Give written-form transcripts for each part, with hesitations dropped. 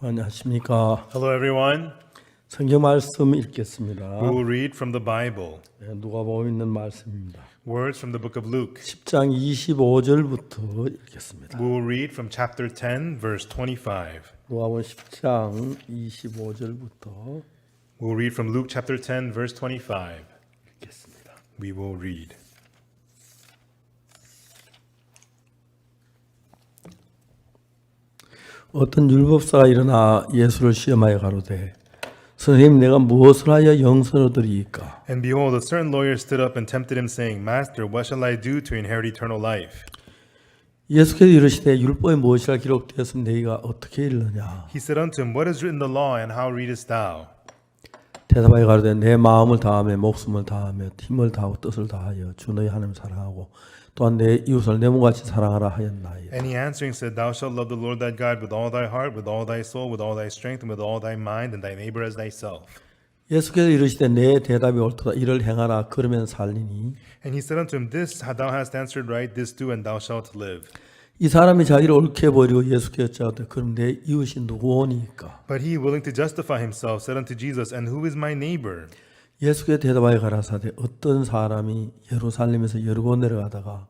안녕하십니까. Hello, everyone. 성경 말씀 읽겠습니다. We will read from the Bible. 누가복음 있는 말씀입니다. Words from the book of Luke. 10장 25절부터 읽겠습니다. We will read from chapter 10, verse 25. 누가복음 10장 25절부터 We will read from Luke chapter 10, verse 25. 읽겠습니다. We will read. 어떤 율법사가 일어나 예수를 시험하여 가로되 선생님 내가 무엇을 하여 영생을 얻으리이까. And behold, a certain lawyer stood up and tempted him, saying, Master, what shall I do to inherit eternal life? 예수께서 이르시되 율법에 무엇이라 기록되었으면 너희가 어떻게 읽느냐. He said unto him, What is written in the law, and how readest thou? 대답하여 가로되 내 마음을 다하며 목숨을 다하며 힘을 다하고 뜻을 다하여 주 너희 하나님 사랑하고 또한 내 이웃을 내 몸같이 사랑하라 하였나이다. And he answering said, Thou shalt love the Lord thy God with all thy heart, with all thy soul, with all thy strength, and with all thy mind, and thy neighbor as thyself. 예수께서 이르시되 내 대답이 옳도다 이를 행하라 그러면 살리니. And he said unto him, This thou hast answered right, this do, and thou shalt live. 이 사람이 자기를 옳게 보이고 예수께 여짜오되 그럼 내 이웃이 누구오니까. But he, willing to justify himself, said unto Jesus, And who is my neighbor? 예수께 대답하여 가라사대 어떤 사람이 예루살렘에서 여리고 내려가다가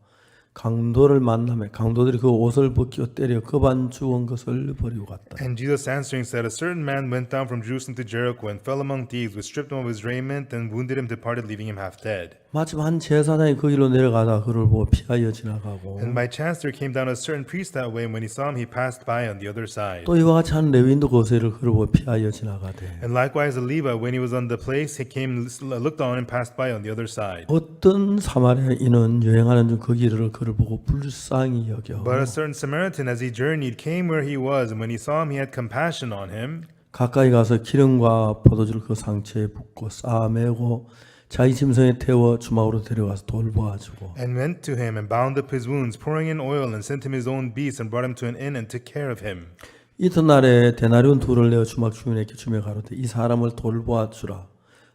강도를 만나며 강도들이 그 옷을 벗기고 때려 급한 죽은 것을 버리고 갔다. And Jesus answering said, A certain man went down from Jerusalem to Jericho and fell among thieves, which stripped him of his raiment and wounded him, departed, leaving him half dead. 마침 한 제사장이 그 길로 내려가다 그를 보고 피하여 지나가고 And by chance there came down a certain priest that way, and when he saw him, he passed by on the other side. 또 이와 같이 한 레위인도 거세를 그를 보고 피하여 지나가되 And likewise a Levite, when he was on the place, he came, looked on, and passed by on the other side. 어떤 사마리아인은 여행하는 중 그 길을 그를 보고 불쌍히 여겨 But a certain Samaritan, as he journeyed, came where he was, and when he saw him, he had compassion on him. 가까이 가서 기름과 포도주를 그 상처에 붓고 싸매고 자기 짐승에 태워 주막으로 데려가서 돌보아주고 And went to him and bound up his wounds, pouring in oil, and sent him his own beasts, and brought him to an inn, and took care of him. 이튿날에 데나리온 둘을 내어 주막 주인에게 주며 가로되 이 사람을 돌보아주라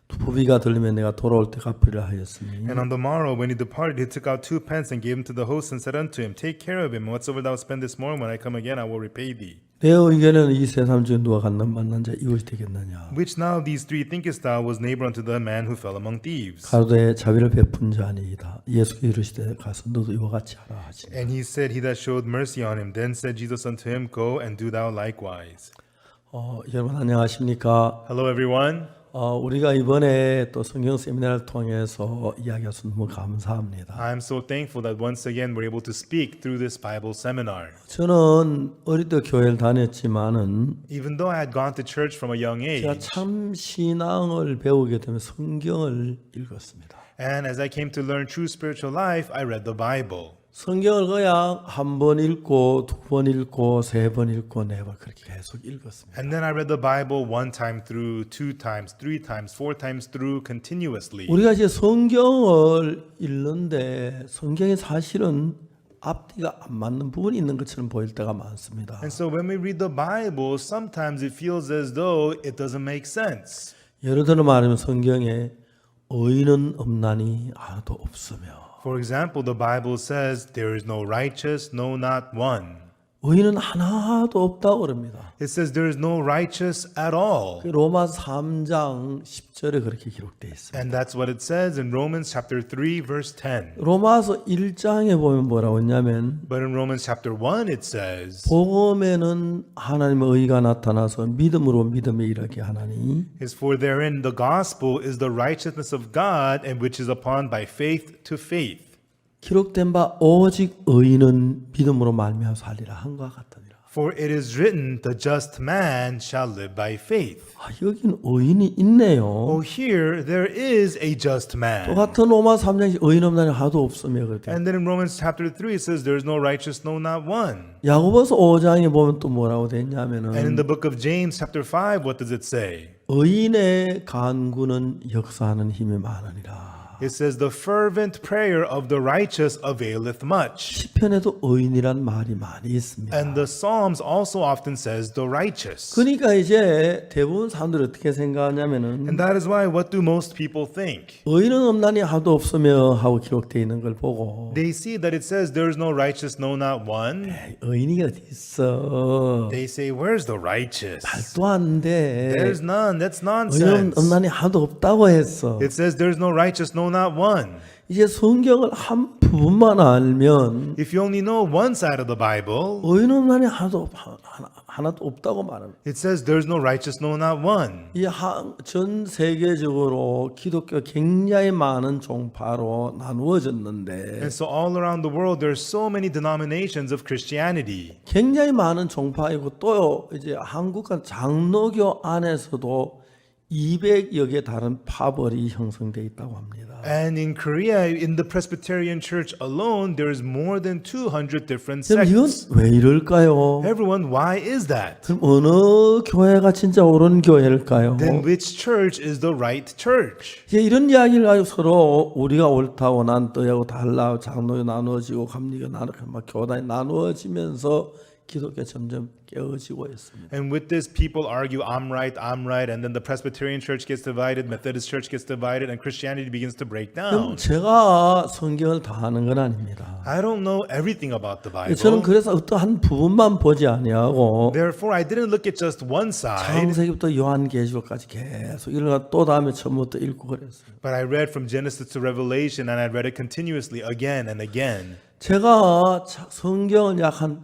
부비가 들리면 내가 돌아올 때 갚으리라 하였으니. And on the morrow, when he departed, he took out 2 pence and gave them to the host, and said unto him, Take care of him, and whatsoever thou spend this morning, when I come again, I will repay thee. 내 의견에는 이 세 사람 중에 누가 만난 자 이웃이 되겠느냐. Which now of these three thinkest thou was neighbor unto the man who fell among thieves? 가로되 자비를 베푼 자 아니이다. 예수께서 이르시되 가서 너도 이와 같이 하라 하시니. And he said, He that showed mercy on him. Then said Jesus unto him, Go and do thou likewise. 여러분 안녕하십니까? Hello, everyone. 우리가 이번에 또 성경 세미나를 통해서 이야기해서 너무 감사합니다. I'm so thankful that once again we're able to speak through this Bible seminar. 저는 어릴 때 교회를 다녔지만은 Even though I had gone to church from a young 제가 age, 참 신앙을 배우게 되면 성경을 읽었습니다. and as I came to learn true spiritual life, I read the Bible. 성경을 그냥 한 번 읽고 두 번 읽고 세 번 읽고 네 번 그렇게 계속 읽었습니다. And then I read the Bible 1 time through, 2 times, 3 times, 4 times through continuously. 우리가 이제 성경을 읽는데 성경이 사실은 앞뒤가 안 맞는 부분이 있는 것처럼 보일 때가 많습니다. And so when we read the Bible, sometimes it feels as though it doesn't make sense. 예를 들어 말하면 성경에 의인은 없나니 하나도 없으며 For example, the Bible says, There is no righteous, no, not one. 의인은 하나도 없다고 그럽니다. It says there is no righteous at all. 로마 3장 10절에 그렇게 기록되어 있습니다. And that's what it says in Romans chapter 3, verse 10. 로마서 1장에 보면 뭐라고 했냐면 But in Romans chapter 1, it says, 복음에는 하나님의 의가 나타나서 믿음으로 믿음에 이르게 하나니 is for therein the gospel is the righteousness of God, and which is upon by faith to faith. 기록된 바 오직 의인은 믿음으로 말미암아 살리라 한과 같으니라. For it is written, The just man shall live by faith. 여긴 의인이 있네요. Oh, here there is a just man. 똑같은 로마 3장에 의인 없나니 하나도 없으며 그랬대. And then in Romans chapter 3, it says, There is no righteous, no, not one. 야고보서 5장에 보면 또 뭐라고 And in 됐냐면은 the book of James chapter 5, what does it say? 의인의 간구는 역사하는 힘이 많으니라. It says, The fervent prayer of the righteous availeth much. 시편에도 의인이란 말이 많이 있습니다. And the Psalms also often says the righteous. 그러니까 이제 대부분 사람들이 어떻게 생각하냐면은 And that is why, what do most people think? 의인은 없나니 하나도 없으며 하고 기록되어 있는 걸 보고 They see that it says there is no righteous, no, not one. 의인이 어디 있어? They say, Where's the righteous? 말도 안 돼. There's none. That's 의인은 nonsense. 없나니 하나도 없다고 했어. It says there's no righteous, no, no, not one. 이제 성경을 한 부분만 알면 If you only know one side of the Bible, 의인 없나니 하나도 없다고 말합니다. it says there's no righteous, no, not one. 전 세계적으로 기독교 굉장히 많은 종파로 나누어졌는데 And so all around the world, there's so many denominations of Christianity. 굉장히 많은 종파이고 또 이제 한국과 장로교 안에서도 200여 개 다른 파벌이 형성되어 있다고 합니다. And in Korea, in the Presbyterian Church alone, there's more than 200 different 그럼 이건 sects. 왜 이럴까요? Everyone, why is that? 그럼 어느 교회가 진짜 옳은 교회일까요? Then which church is the right church? 이제 이런 이야기를 가지고 서로 우리가 옳다고 난 너하고 달라 장로에 나누어지고 감리교 막 교단이 나누어지면서 기독교 점점 깨어지고 있습니다. And with this, people argue, I'm right, and then the Presbyterian Church gets divided, Methodist Church gets divided, and Christianity begins to break 그럼 down. 제가 성경을 다 아는 건 아닙니다. I don't know everything about the 저는 Bible. 그래서 어떤 한 부분만 보지 아니하고 Therefore, I didn't look at just one side, 창세기부터 요한계시록까지 계속 읽어 또 다음에 처음부터 읽고 그랬어요. but I read from Genesis to Revelation, and I read it continuously again and again. 제가 성경을 약 한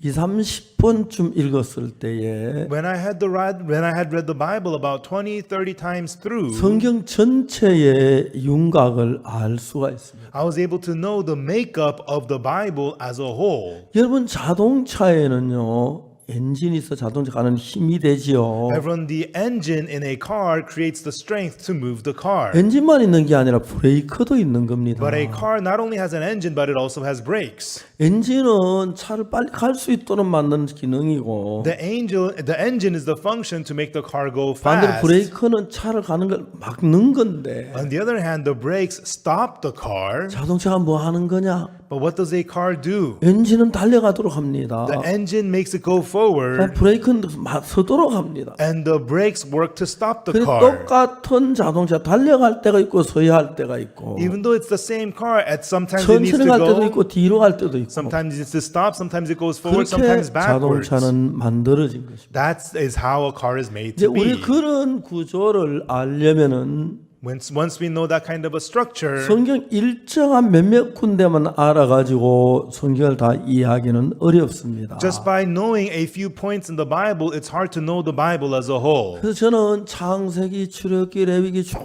20-30번쯤 읽었을 때에 When I had read the Bible about 20, 30 times through, 성경 전체의 윤곽을 알 수가 있습니다. I was able to know the makeup of the Bible as a whole. 여러분 자동차에는요 엔진이 있어 자동차 가는 힘이 되지요. Everyone, the engine in a car creates the strength to move the car. 엔진만 있는 게 아니라 브레이크도 있는 겁니다. But a car not only has an engine, but it also has brakes. 엔진은 차를 빨리 갈 수 있도록 만드는 기능이고 The engine is the function to make the car go 반대로 fast. 브레이크는 차를 가는 걸 막는 건데 On the other hand, the brakes stop the car. 자동차가 뭐 하는 거냐? But what does a car do? 엔진은 달려가도록 합니다. The engine makes it go forward, 브레이크는 서도록 합니다. and the brakes work to stop the 그래서 car. 똑같은 자동차 달려갈 때가 있고 서야 할 때가 있고 Even though it's the same car, at sometimes it needs 천천히 to 갈 때도 go, 있고 뒤로 갈 때도 있고 sometimes it needs to stop, sometimes it goes forward, 그렇게 sometimes backwards. 자동차는 만들어진 것입니다. That is how a car is made 이제 to 우리 be. 그런 구조를 알려면은 Once we know that kind of a structure, 성경 일정한 몇몇 군데만 알아가지고 성경을 다 이해하기는 어렵습니다. just by knowing a few points in the Bible, it's hard to know the Bible as a whole. 그래서 저는 창세기, 출애굽기, 레위기 쭉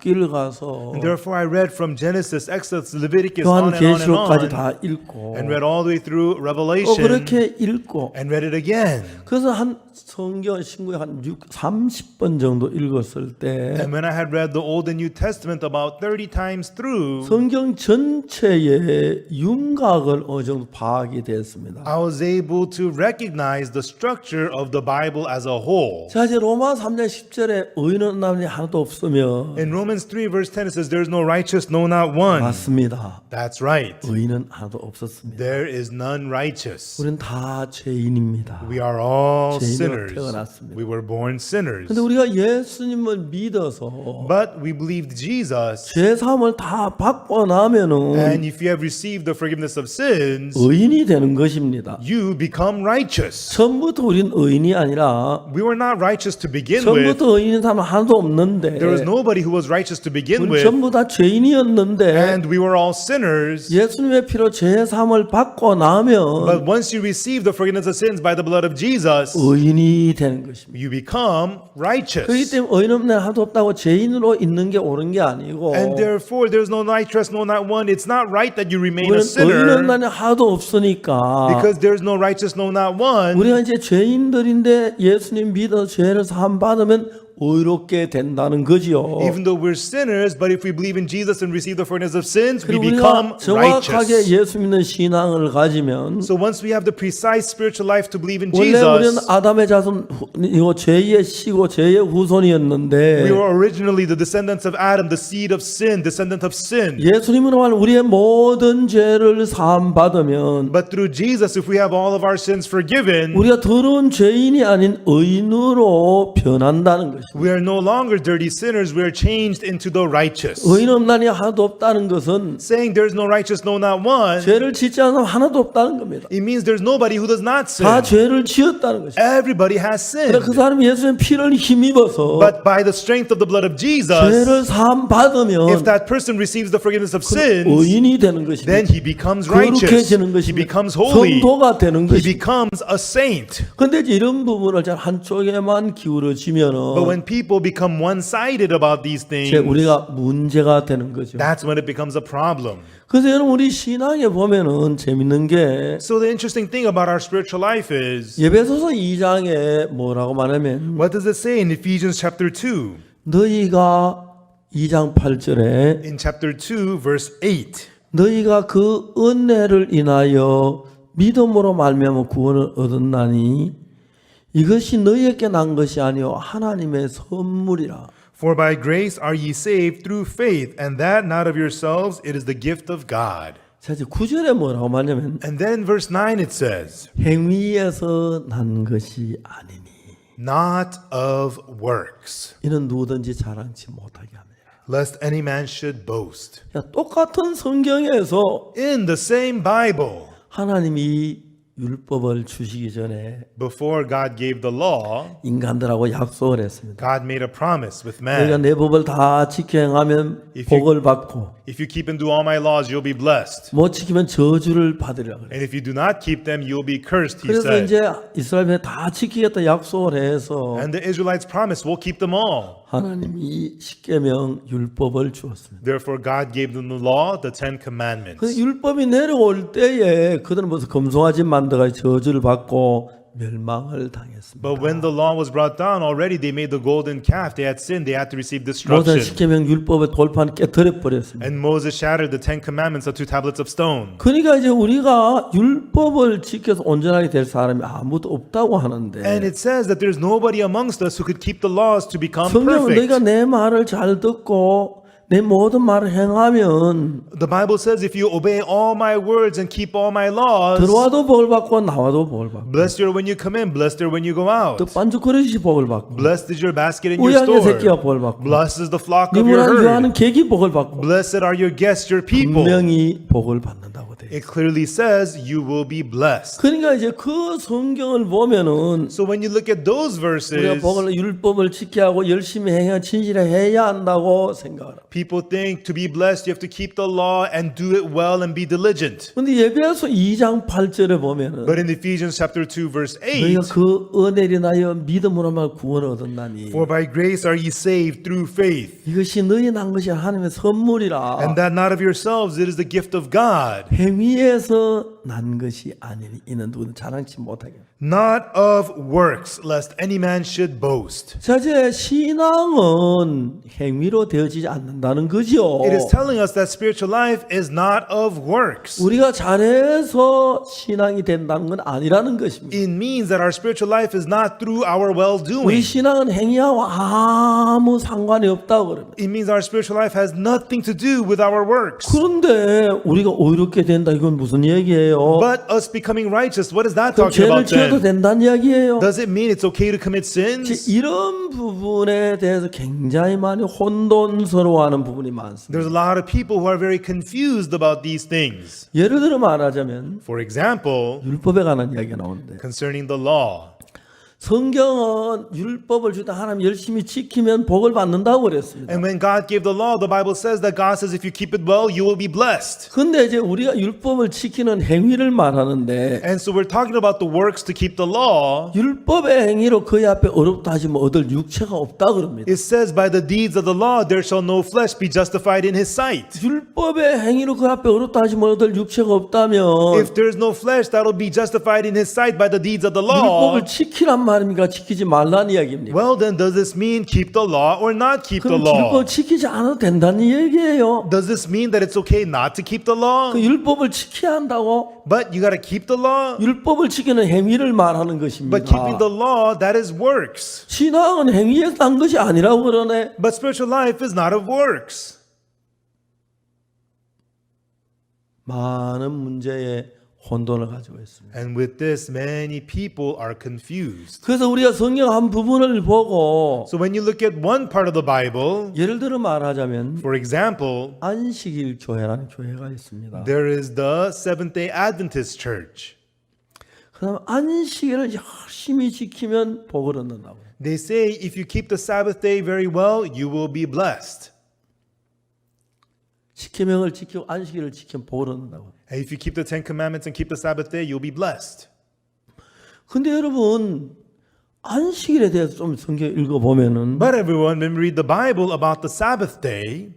읽어가서 And therefore, I read from Genesis, Exodus, Leviticus, on and on and 요한계시록까지 on, 다 읽고 and read all the way through 또 Revelation, 그렇게 읽고 and read it again. 그래서 한 성경 신구에 한 30번 정도 읽었을 때 And when I had read the Old and New Testament about 30 times through, 성경 전체의 윤곽을 어느 정도 파악이 됐습니다. I was able to recognize the structure of the Bible as a whole. 자 이제 로마 3장 10절에 의인은 남이 하나도 없으면 In Romans 3 verse 10 it says, "There is no righteous, no not one." 맞습니다. That's right. 의인은 하나도 없었습니다. There is none righteous. 우리는 다 죄인입니다. We are all 죄인으로 sinners. 태어났습니다. We were born sinners. 근데 우리가 예수님을 믿어서 But we believed Jesus. 죄 사함을 다 받고 나면은 And if you have received the forgiveness of sins, 의인이 되는 것입니다. you become righteous. 처음부터 우리는 의인이 아니라 We were not righteous to begin with. 처음부터 의인인 사람 하나도 없는데 There was nobody who was righteous to begin 우리 with. 전부 다 죄인이었는데 And we were all sinners. 예수님의 피로 죄 사함을 받고 나면 But once you receive the forgiveness of sins by the blood of Jesus, 의인이 되는 것입니다. you become righteous. 그렇기 때문에 의인 없는 하나도 없다고 죄인으로 있는 게 옳은 게 아니고 And therefore, there's no righteous, no not one. It's not right that you remain 우리는 a 의인 sinner 없는 하나도 없으니까 because there's no righteous, no not one. 우리가 이제 죄인들인데 예수님 믿어 죄를 사함 받으면 의롭게 된다는 거지요. Even though we're sinners, but if we believe in Jesus and receive the forgiveness of sins, we 그리고 become 우리가 정확하게 righteous. 예수 믿는 신앙을 가지면 So once we have the precise spiritual life to believe in 원래 우리는 Jesus, 아담의 자손 이거 죄의 씨고 죄의 후손이었는데 we were originally the descendants of Adam, the seed of sin, descendant of sin. 예수님으로 말하면 우리의 모든 죄를 사함 받으면 But through Jesus, if we have all of our sins forgiven, 우리가 더러운 죄인이 아닌 의인으로 변한다는 것입니다. 것입니다. We are no longer dirty sinners, we are changed into the righteous. 의인 없나니 하나도 없다는 것은 Saying there's no righteous, no not one, 죄를 짓지 않은 사람 하나도 없다는 겁니다. it means there's nobody who does not 다 sin. 죄를 지었다는 것입니다. Everybody has 그러나 그 sinned. 사람이 예수의 피를 힘입어서 But by the strength of the blood of Jesus, 죄를 사함 받으면 if that person receives the forgiveness of sins, 의인이 되는 것입니다. then he becomes righteous. 거룩해지는 He 것입니다. becomes holy. 성도가 되는 He 것입니다. becomes a saint. 근데 이제 이런 부분을 잘 한쪽에만 But 기울어지면은 when people become one-sided about these 이제 things, 우리가 문제가 되는 거죠. that's when it becomes a problem. 그래서 여러분 우리 신앙에 보면은 재밌는 게 So the interesting thing about our spiritual life is, 예배소서 2장에 뭐라고 말하면 what does it say in Ephesians chapter 2? 너희가 2장 8절에 In chapter 2, verse 8. 너희가 그 은혜를 인하여 믿음으로 말미암아 구원을 얻었나니 이것이 너희에게 난 것이 아니요 하나님의 선물이라. For by grace are ye saved through faith, and that not of yourselves, it is the gift of God. 자, 이제 9절에 뭐라고 말하냐면 And then verse 9 it says, 행위에서 난 것이 아니니 not of works, 이는 누구든지 자랑치 못하게 합니다. lest any man should boast. 야, 똑같은 성경에서 In the same Bible, 하나님이 율법을 주시기 전에 before God gave the law, 인간들하고 약속을 했습니다. God made a promise with 너희가 man. 내 법을 다 지켜 행하면 If you- 복을 받고 If you keep and do all my laws, you'll be blessed. 못 지키면 저주를 받으리라 그래요. And if you do not keep them, you'll be cursed, he 그래서 said. 이제 이스라엘에 다 지키겠다 약속을 해서 And the Israelites promised, we'll keep them all. 하나님이 십계명 율법을 주었습니다. Therefore, God gave them the law, the Ten Commandments. 그 율법이 내려올 때에 그들은 무슨 금송아지 만들어 저주를 받고 멸망을 당했습니다. But when the law was brought down, already they made the golden calf. They had sinned. They had to receive 모세 destruction. 십계명 율법의 돌판을 깨뜨려 버렸습니다. And Moses shattered the Ten Commandments on 2 tablets of stone. 그러니까 이제 우리가 율법을 지켜서 온전하게 될 사람이 아무도 없다고 하는데 And it says that there's nobody amongst us who could keep the laws to become 성경은 너희가 perfect. 내 말을 잘 듣고 내 모든 말을 행하면 The Bible says if you obey all my words and keep all my laws, 들어와도 복을 받고 나와도 복을 받고 blessed are when you come in, blessed are when you go out. 또 반죽 그릇이 복을 받고 Blessed is your basket in your 우양의 새끼가 store. 복을 받고 Blessed is the flock 네 of your 문안 herd. 좋아하는 객이 복을 받고 Blessed are your guests, your people. 분명히 복을 받는다고 돼. It clearly says you will be blessed. 그러니까 이제 그 성경을 보면은 So when you look at those 우리가 verses, 복을 율법을 지켜야 하고 열심히 행해 진실에 해야 한다고 생각을. people think to be blessed you have to keep the law and do it well and be diligent. 근데 예배서 2장 8절에 보면은 But in Ephesians chapter 2 verse 8, 너희가 그 은혜를 인하여 믿음으로만 구원을 얻었나니 for by grace are ye saved through faith, 이것이 너희 난 것이 하나님의 선물이라. and that not of yourselves, it is the gift of God, 행위에서 난 것이 아니니 이는 누구든 자랑치 못하게. not of works, lest any man should boast. 자, 이제 신앙은 행위로 되어지지 않는다는 거죠. It is telling us that spiritual life is not of works. 우리가 잘해서 신앙이 된다는 건 아니라는 것입니다. It means that our spiritual life is not through our 우리 well-doing. 신앙은 행위하고 아무 상관이 없다고 그럽니다. It means our spiritual life has nothing to do with our works. 그런데 우리가 의롭게 된다 이건 무슨 얘기예요? But us becoming righteous, what is that 그럼 talking 죄를 about 지어도 then? 된다는 이야기예요. Does it mean it's okay to commit sins? 이런 부분에 대해서 굉장히 많이 혼돈스러워하는 부분이 많습니다. There's a lot of people who are very confused about these things. 예를 들어 말하자면 For example, 율법에 관한 이야기가 나오는데 concerning the law. 성경은 율법을 주다 하나님 열심히 지키면 복을 받는다고 그랬습니다. And when God gave the law, the Bible says that God says if you keep it well, you will be blessed. 근데 이제 우리가 율법을 지키는 행위를 말하는데 And so we're talking about the works to keep the law. 율법의 행위로 그의 앞에 어렵다 하시면 얻을 육체가 없다 그럽니다. It says by the deeds of the law, there shall no flesh be justified in his sight. 율법의 행위로 그 앞에 어렵다 하시면 얻을 육체가 없다면 If there's no flesh, that'll be justified in his sight by the deeds of the law. 율법을 지키란 말입니까? 지키지 말란 이야기입니까? Well, then does this mean keep the law or not keep the 그럼 law? 율법 지키지 않아도 된다는 얘기예요. Does this mean that it's okay not to keep the law? 그 율법을 지켜야 한다고? But you got to keep the law. 율법을 지키는 행위를 말하는 But keeping 것입니다. the law, that is works. 신앙은 행위에서 난 것이 아니라고 그러네. But spiritual life is not of works. 많은 문제에 혼돈을 가지고 있습니다. And with this, many people are confused. 그래서 우리가 성경 한 부분을 보고 So when you look at one part of the Bible, 예를 들어 말하자면 for example, 안식일 교회라는 교회가 있습니다. there is the Seventh-day Adventist Church. 그다음 안식일을 열심히 지키면 복을 얻는다고. They say if you keep the Sabbath day very well, you will be blessed. 십계명을 지키고 안식일을 지키면 복을 얻는다고. And if you keep the Ten Commandments and keep the Sabbath day, you'll be blessed. 근데 여러분 안식일에 대해서 좀 성경 읽어 보면은 But everyone, when we read the Bible about the Sabbath day,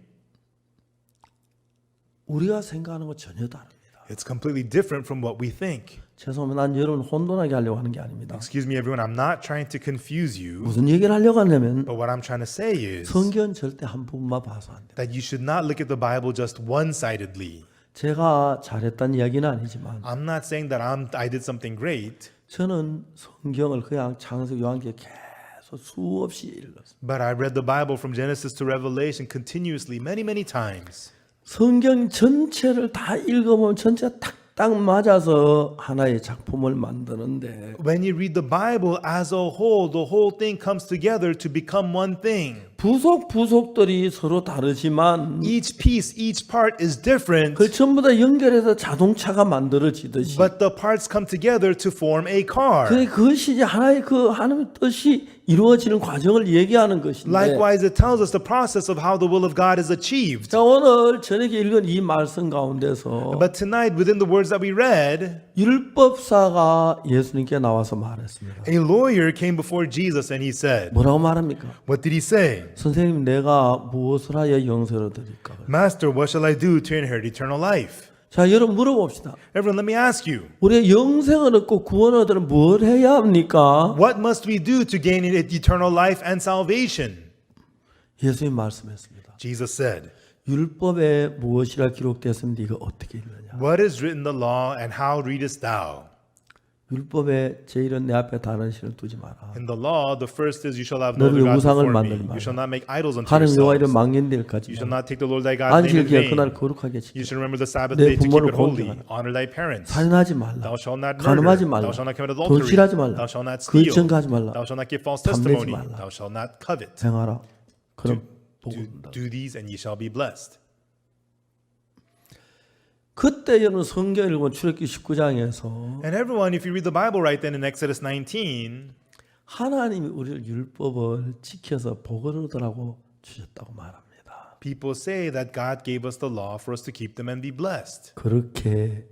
우리가 생각하는 것 전혀 다릅니다. it's completely different from what we think. 죄송합니다. 난 여러분 혼돈하게 하려고 하는 게 아닙니다. Excuse me, everyone, I'm not trying to confuse you, 무슨 얘기를 하려고 하냐면 but what I'm trying to say is 성경 절대 한 부분만 봐서 안 돼요. that you should not look at the Bible just one-sidedly. 제가 잘했다는 이야기는 아니지만 I'm not saying that I did something great, 저는 성경을 그냥 창세기 요한계에 계속 수없이 읽었어요. but I read the Bible from Genesis to Revelation continuously many times. 성경 전체를 다 읽어보면 전체가 딱 맞아서 하나의 작품을 만드는데 When you read the Bible as a the whole thing comes together to become one thing. 부속들이 서로 다르지만 Each piece, each part is different, 그 전부 다 연결해서 자동차가 만들어지듯이 but the parts come together to form a car. 그것이 이제 하나의 그 하나님의 뜻이 이루어지는 과정을 얘기하는 것인데 Likewise, it tells us the process of how the will of God is achieved. 자 오늘 저녁에 읽은 이 말씀 가운데서 But tonight, within the words that we read, 율법사가 예수님께 나와서 말했습니다. a lawyer came before Jesus and he said, 뭐라고 말합니까? what did he say? 선생님 내가 무엇을 하여 영생을 얻으리까? Master, what shall I do to inherit eternal life? 자 여러분 물어봅시다. Everyone, let me ask you, 우리가 영생을 얻고 구원을 얻으려면 뭘 해야 합니까? what must we do to gain eternal life and salvation? 예수님 말씀했습니다. Jesus said, 율법에 무엇이라 기록되었으면 네가 어떻게 읽느냐? what is written in the law and how readest thou? 율법에 제일은 내 앞에 다른 신을 두지 마라. In the law, the first is you shall have no 너는 other God 우상을 before me. 만들지 마라. You shall not make idols unto 하나님 여호와 이름 yourselves. 망령될까지 You shall not take the Lord thy God's name in 안식일에 vain. 그날 거룩하게 지켜. You shall remember the Sabbath 내 day to keep 부모를 it holy. 공경하라. Honor thy parents. 살인하지 말라. Thou shalt not 간음하지 murder. 말라. Thou shalt not commit 돈 adultery. 취하지 말라. Thou shalt not steal. 거짓증거하지 말라. Thou shalt not give false 탐내지 testimony. 말라. Thou shalt not covet. 행하라. 그럼 복 Do, 얻는다. do these and ye shall be blessed. 그때 여러분 성경 읽으면 출애굽기 19장에서 And everyone, if you read the Bible right then in Exodus 19, 하나님이 우리를 율법을 지켜서 복을 얻으라고 주셨다고 말합니다. people say that God gave us the law for us to keep them and be blessed. 그렇게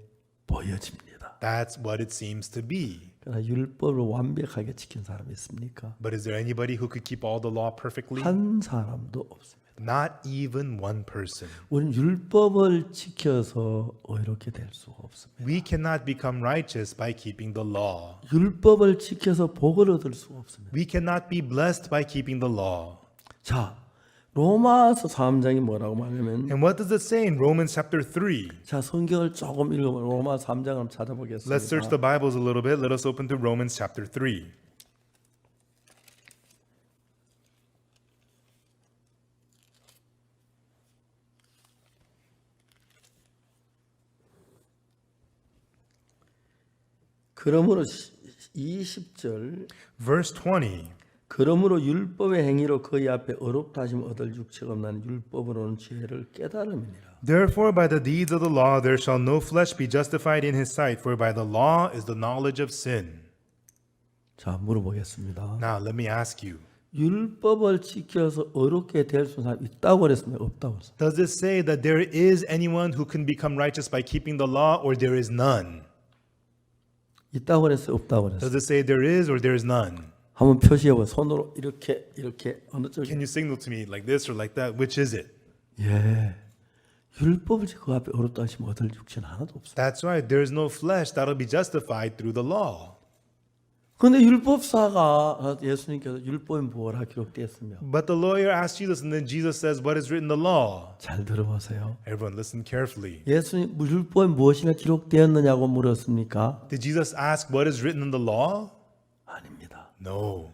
보여집니다. That's what it seems to be. 그러나 율법을 완벽하게 지킨 사람이 있습니까? But is there anybody who could keep all the law perfectly? 한 사람도 없습니다. Not even one person. 우리는 율법을 지켜서 의롭게 될 수가 없습니다. We cannot become righteous by keeping the law. 율법을 지켜서 복을 얻을 수가 없습니다. We cannot be blessed by keeping the law. 자, 로마서 3장이 뭐라고 말하면 And what does it say in Romans chapter 3? 자, 성경을 조금 읽어보면 로마 3장을 한번 찾아보겠습니다. Let's search the Bibles a little bit. Let us open to Romans chapter 3. 그러므로 20절 Verse 20. 그러므로 율법의 행위로 그의 앞에 어렵다 하심 얻을 육체가 없나니 율법으로는 죄를 깨달음이니라. Therefore, by the deeds of the law, there shall no flesh be justified in his sight, for by the law is the knowledge of sin. 자, 물어보겠습니다. Now, let me ask you, 율법을 지켜서 어렵게 될 수 있는 사람이 있다고 그랬습니까? 없다고 그랬습니까? does it say that there is anyone who can become righteous by keeping the law, or there is none? 있다고 그랬어요? 없다고 그랬어요? Does it say there is or there is none? 한번 표시해보세요. 손으로 이렇게 어느 쪽에? Can you signal to me like this or like that? Which is it? 예, 율법을 지그 앞에 어렵다 하시면 얻을 육체는 하나도 없어요. That's right. There is no flesh that'll be justified through the law. 그런데 율법사가 예수님께서 율법에 뭐라 기록되었으며 But the lawyer asked Jesus, and then Jesus says, what is written in the law? 잘 들어보세요. Everyone listen carefully. 예수님 율법에 무엇이나 기록되었느냐고 물었습니까? Did Jesus ask what is written in the law? 아닙니다. No.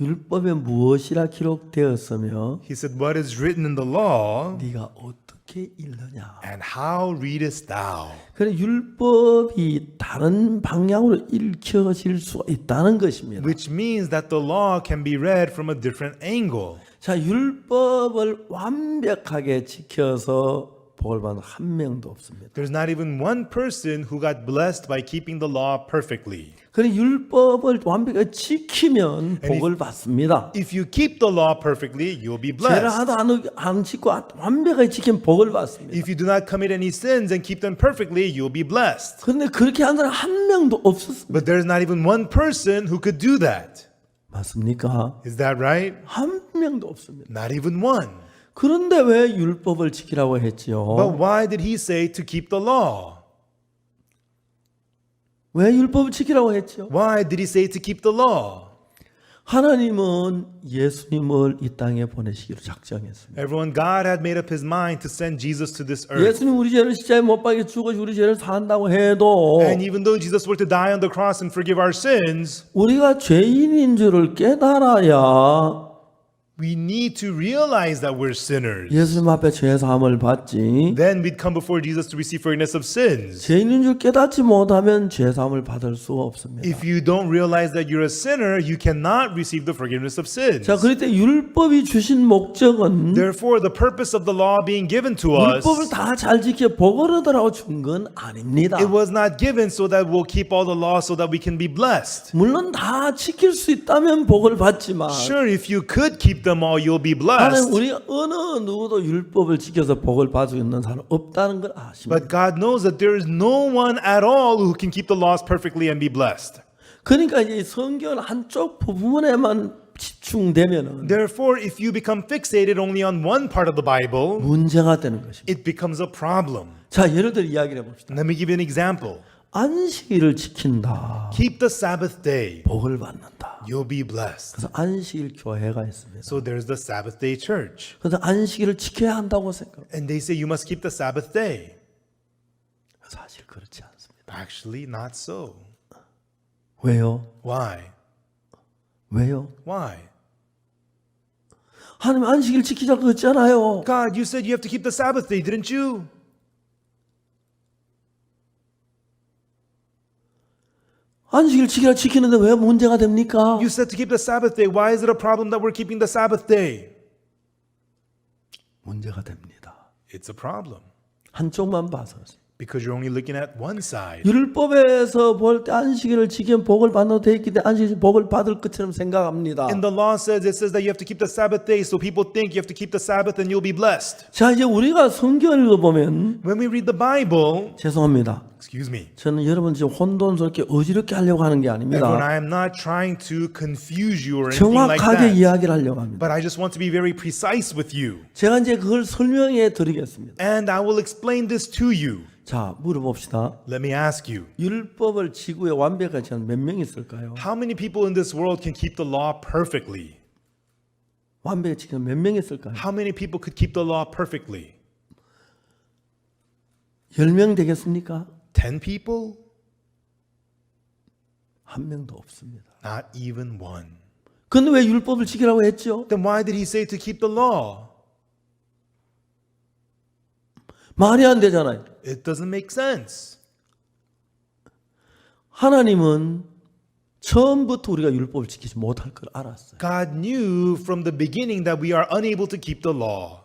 율법에 무엇이라 기록되었으며 He said, what is written in the law, 네가 어떻게 읽느냐. and how readest thou? 그래 율법이 다른 방향으로 읽혀질 수가 있다는 것입니다. Which means that the law can be read from a different angle. 자, 율법을 완벽하게 지켜서 복을 받는 한 명도 없습니다. There's not even one person who got blessed by keeping the law perfectly. 그래 율법을 완벽하게 지키면 복을 받습니다. If you keep the law perfectly, you'll be 죄를 blessed. 하나도 안 짓고 완벽하게 지키면 복을 받습니다. If you do not commit any sins and keep them perfectly, you'll be blessed. 그런데 그렇게 하는 사람 한 명도 없었습니다. But there's not even one person who could do that. 맞습니까? Is that right? 한 명도 없습니다. Not even one. 그런데 왜 율법을 지키라고 했지요? But why did he say to keep the law? 왜 율법을 지키라고 했죠? Why did he say to keep the law? 하나님은 예수님을 이 땅에 보내시기로 작정했습니다. Everyone, God had made up his mind to send Jesus to this earth. 예수님 우리 죄를 십자가에 못 박혀 죽어서 우리 죄를 산다고 해도 And even though Jesus were to die on the cross and forgive our sins, 우리가 죄인인 줄을 깨달아야 we need to realize that we're sinners. 예수님 앞에 죄 사함을 받지. Then we'd come before Jesus to receive forgiveness of sins. 죄인인 줄 깨닫지 못하면 죄 사함을 받을 수가 없습니다. If you don't realize that you're a sinner, you cannot receive the forgiveness of sins. 자, 그럴 때 율법이 주신 목적은 Therefore, the purpose of the law being given to us, 율법을 다 잘 지켜 복을 얻으라고 준 건 아닙니다. it was not given so that we'll keep all the law so that we can be blessed. 물론 다 지킬 수 있다면 복을 받지만 Sure, if you could keep them all, you'll be 하나님 blessed. 우리 어느 누구도 율법을 지켜서 복을 받을 수 있는 사람 없다는 걸 아십니다. But God knows that there is no one at all who can keep the laws perfectly and be blessed. 그러니까 이제 성경 한쪽 부분에만 집중되면은 Therefore, if you become fixated only on one part of the Bible, 문제가 되는 것입니다. it becomes a problem. 자, 예를 들어 이야기를 해봅시다. Let me give you an example. 안식일을 지킨다. Keep the Sabbath day, 복을 받는다. you'll be blessed. 그래서 안식일 교회가 있습니다. So there's the Sabbath day church. 그래서 안식일을 지켜야 한다고 생각합니다. And they say you must keep the Sabbath day. 사실 그렇지 않습니다. Actually, not so. 왜요? Why? 왜요? Why? 하나님 안식일 지키자고 그랬잖아요. God, you said you have to keep the Sabbath day, didn't you? 안식일 지키는데 왜 문제가 됩니까? You said to keep the Sabbath day. Why is it a problem that we're keeping the Sabbath day? 문제가 됩니다. It's a problem 한쪽만 봐서. because you're only looking at one side. 율법에서 볼 때 안식일을 지키면 복을 받는 돼 있기 때문에 안식일 복을 받을 것처럼 생각합니다. In the law it says that you have to keep the Sabbath day, so people think you have to keep the Sabbath and you'll be blessed. 자, 이제 우리가 성경을 읽어보면 When we read the Bible, 죄송합니다. excuse me, 저는 여러분 지금 혼돈스럽게 어지럽게 하려고 하는 게 everyone, 아닙니다. I am not trying to confuse you or anything like 정확하게 that. 이야기를 하려고 합니다. But I just want to be very precise with you. 제가 이제 그걸 설명해 드리겠습니다. And I will explain this to you. 자, 물어봅시다. Let me ask you. 율법을 지구에 완벽하지 않은 몇 명 있을까요? How many people in this world can keep the law perfectly? 완벽히 지키는 몇 명 있을까요? How many people could keep the law perfectly? 10명 되겠습니까? 10 people? 한 명도 없습니다. Not even one. 근데 왜 율법을 지키라고 했죠? Then why did he say to keep the law? 말이 안 되잖아요. It doesn't make sense. 하나님은 처음부터 우리가 율법을 지키지 못할 걸 알았어요. God knew from the beginning that we are unable to keep the law.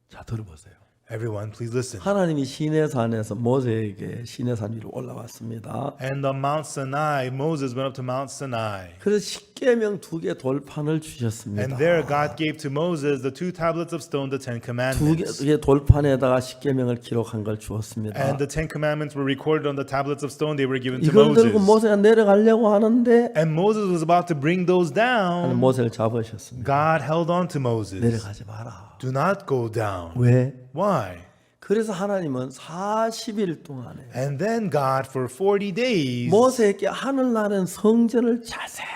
자, 들어보세요. Everyone, please listen. 하나님이 시내산에서 모세에게 시내산 위로 올라왔습니다. And on Mount Sinai, Moses went up to Mount Sinai. 그래서 십계명 2개 돌판을 주셨습니다. And there God gave to Moses the 2 tablets of stone, the 10 commandments. 2개 돌판에다가 십계명을 기록한 걸 주었습니다. And the 10 commandments were recorded on the tablets of stone. They were given to 이걸 들고 Moses. 모세가 내려가려고 하는데 And Moses was about to bring those down. 모세를 잡으셨습니다. God held on to Moses. 내려가지 마라. Do not go down. 왜? Why? 그래서 하나님은 40일 동안에 And then God, for 40 days, 모세에게 하늘나라는 성전을 자세히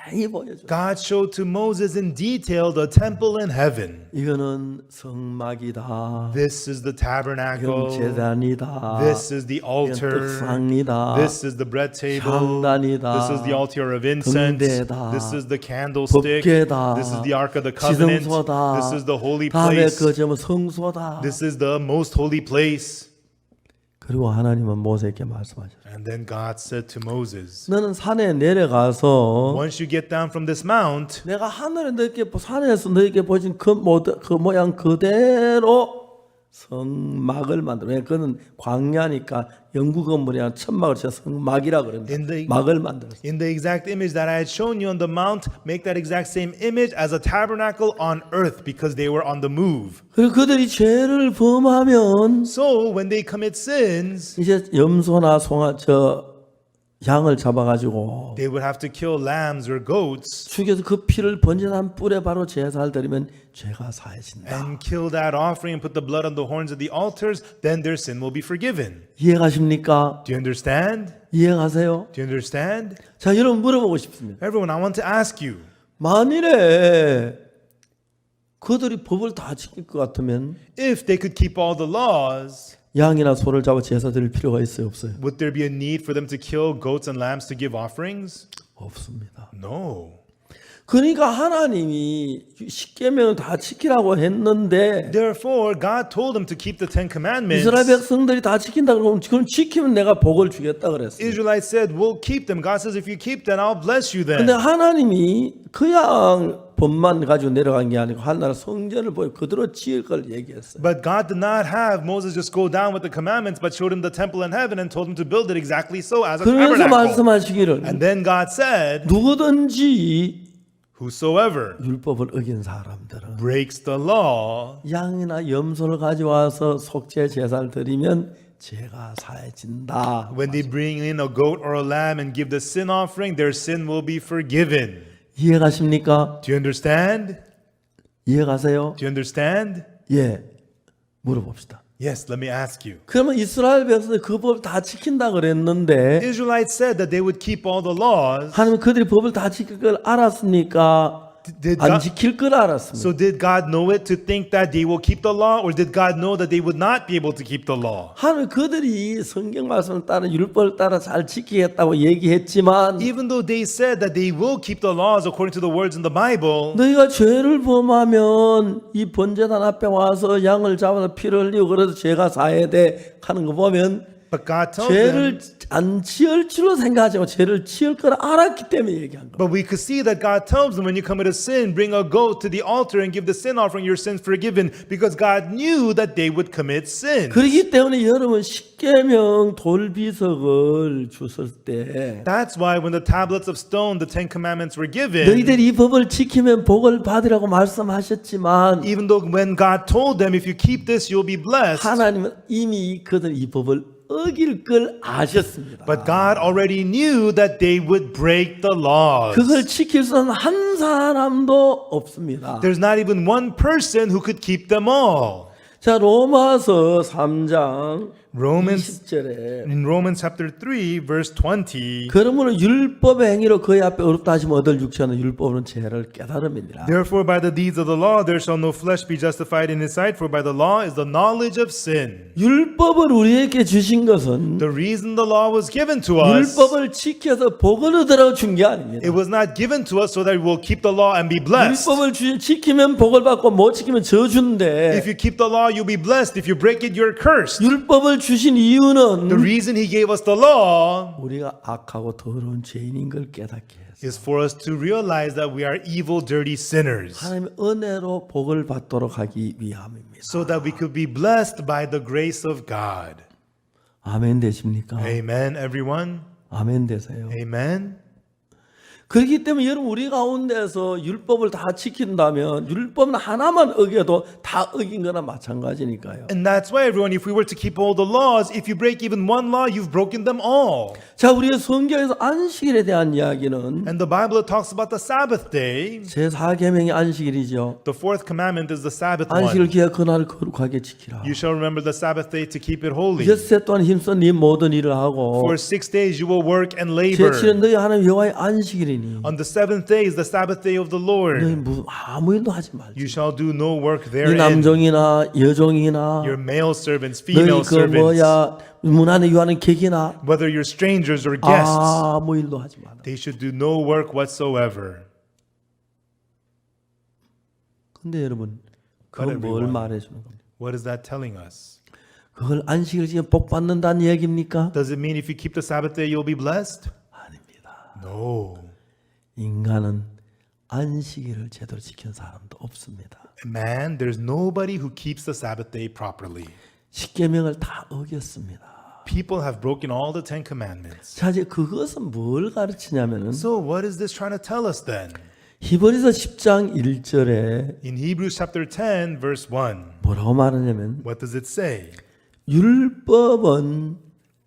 자세히 보여줘. God showed to Moses in detail the temple in heaven. 이거는 성막이다. This is the 이건 tabernacle. 제단이다. This is the 이건 altar. 떡상이다. This is the bread table. 향단이다. This is the altar of incense. 등대다. This is the candlestick. 법궤다. This is the ark of the covenant. 지성소다. This is the holy 다음에 place. 그 점은 성소다. This is the most holy place. 그리고 하나님은 모세에게 말씀하셨어요. And then God said to Moses, 너는 산에 내려가서 once you get down from this mount, 내가 하늘에 너에게 산에서 너에게 보여준 그 모양 그대로 성막을 만들어. 왜냐면 그는 광야니까 영구 건물이야 천막을 쳐 성막이라 그럽니다. 막을 만들었어. in the exact image that I had shown you on the mount, make that exact same image as a tabernacle on earth, because they were on the move. 그리고 그들이 죄를 범하면 So when they commit sins, 이제 염소나 양을 잡아가지고 they would have to kill lambs or goats 죽여서 그 피를 번제단 뿔에 바로 제사를 드리면 죄가 사해진다. and kill that offering and put the blood on the horns of the altars, then their sin will be forgiven. 이해가십니까? Do you understand? 이해가세요? Do you understand? 자, 여러분 물어보고 싶습니다. Everyone, I want to ask you, 만일에 그들이 법을 다 지킬 것 같으면 if they could keep all the laws, 양이나 소를 잡아 제사 드릴 필요가 있어요, 없어요? would there be a need for them to kill goats and lambs to give offerings? 없습니다. No. 그러니까 하나님이 십계명을 다 지키라고 했는데 Therefore, God told them to keep the Ten Commandments. 이스라엘 백성들이 다 지킨다 그러면 그럼 지키면 내가 복을 주겠다 그랬어요. Israelites said, we'll keep them. God says, if you keep them, I'll bless you 근데 then. 하나님이 그냥 법만 가지고 내려간 게 아니고 하나님 성전을 보여 그대로 지을 걸 얘기했어요. But God did not have Moses just go down with the commandments, but showed him the temple in heaven and told him to build it exactly so as a 그래서 tabernacle. 말씀하시기를 And then God said, 누구든지 whosoever 율법을 어긴 사람들은 breaks the law, 양이나 염소를 가져와서 속죄 제사를 드리면 죄가 사해진다. when they bring in a goat or a lamb and give the sin offering, their sin will be forgiven. 이해가십니까? Do you understand? 이해가세요? Do you understand? 예. 물어봅시다. Yes, let me ask you. 그러면 이스라엘 백성들이 그 법을 다 지킨다 그랬는데 Israelites said that they would keep all the laws. 하나님 그들이 법을 다 지킬 걸 알았으니까 Did 안 God, 지킬 걸 알았습니다. so did God know it to think that they will keep the law, or did God know that they would not be able to keep the law? 하나님 그들이 성경 말씀을 따라 율법을 따라 잘 지키겠다고 얘기했지만 Even though they said that they will keep the laws according to the words in the Bible, 너희가 죄를 범하면 이 번제단 앞에 와서 양을 잡아서 피를 흘리고 그래도 죄가 사해돼 하는 거 보면 but God tells them, 죄를 안 지을 줄로 생각하지 않고 죄를 지을 걸 알았기 때문에 얘기한 거예요. but we could see that God tells them, when you commit a sin, bring a goat to the altar and give the sin offering, your sins forgiven, because God knew that they would commit sin. 그렇기 때문에 여러분 십계명 돌비석을 주실 때 That's why when the tablets of stone, the Ten Commandments were given, 너희들이 이 법을 지키면 복을 받으라고 말씀하셨지만 even though when God told them, if you keep this, you'll be blessed, 하나님은 이미 그들 이 법을 어길 걸 아셨습니다. but God already knew that they would break the laws. 그걸 지킬 수 있는 한 사람도 없습니다. There's not even one person who could keep them all. 자, 로마서 3장 Romans 20절에 In Romans chapter 3, verse 20, 그러므로 율법의 행위로 그의 앞에 어렵다 하시면 얻을 육체는 율법은 죄를 깨달음이니라. therefore by the deeds of the law there shall no flesh be justified in his sight, for by the law is the knowledge of sin. 율법을 우리에게 주신 것은 The reason the law was given to us, 율법을 지켜서 복을 얻으라고 준 게 아닙니다. it was not given to us so that we will keep the law and be blessed. 율법을 지키면 복을 받고 못 지키면 저주인데 If you keep the law, you'll be blessed. If you break it, you're cursed. 율법을 주신 이유는 The reason he gave us the law 우리가 악하고 더러운 죄인인 걸 깨닫게 해서 is for us to realize that we are evil, dirty sinners, 하나님의 은혜로 복을 받도록 하기 위함입니다. so that we could be blessed by the grace of God. 아멘 되십니까? Amen, everyone. 아멘 되세요. Amen. 그렇기 때문에 여러분 우리 가운데서 율법을 다 지킨다면 율법은 하나만 어겨도 다 어긴 거나 마찬가지니까요. And that's why, everyone, if we were to keep all the laws, if you break even one law, you've broken them all. 자, 우리의 성경에서 안식일에 대한 이야기는 And the Bible talks about the Sabbath day. 제4계명의 안식일이죠. The fourth commandment is the Sabbath 안식일 one. 기하 그날을 거룩하게 지키라. You shall remember the Sabbath day to keep it holy. 엿새 동안 힘써 네 모든 일을 하고 For 6 days you will work and labor. 제7은 너희 하나님 여호와의 안식일이니 휴일이니 On the seventh day is the Sabbath day of the 너희 Lord. 아무 일도 하지 말지. You shall do no work 이 therein. 남종이나 여종이나 Your male servants, 너희 female 그 servants, 뭐야 문 안에 유하는 객이나 whether you're strangers or guests, 아무 일도 하지 마라. they should do no work whatsoever. 근데 여러분 그건 뭘 everyone. 말해주는 겁니까? What is that telling us? 그걸 안식을 지금 복 받는다는 얘기입니까? Does it mean if you keep the Sabbath day, you'll be blessed? 아닙니다. No. 인간은 안식일을 제대로 지킨 사람도 없습니다. Man, there's nobody who keeps the Sabbath day properly. 십계명을 다 어겼습니다. People have broken all the Ten Commandments. 자 이제 그것은 뭘 가르치냐면은 So what is this trying to tell us then? 히브리서 10장 1절에 In Hebrews chapter 10, verse 1, 뭐라고 말하냐면 what does it say? 율법은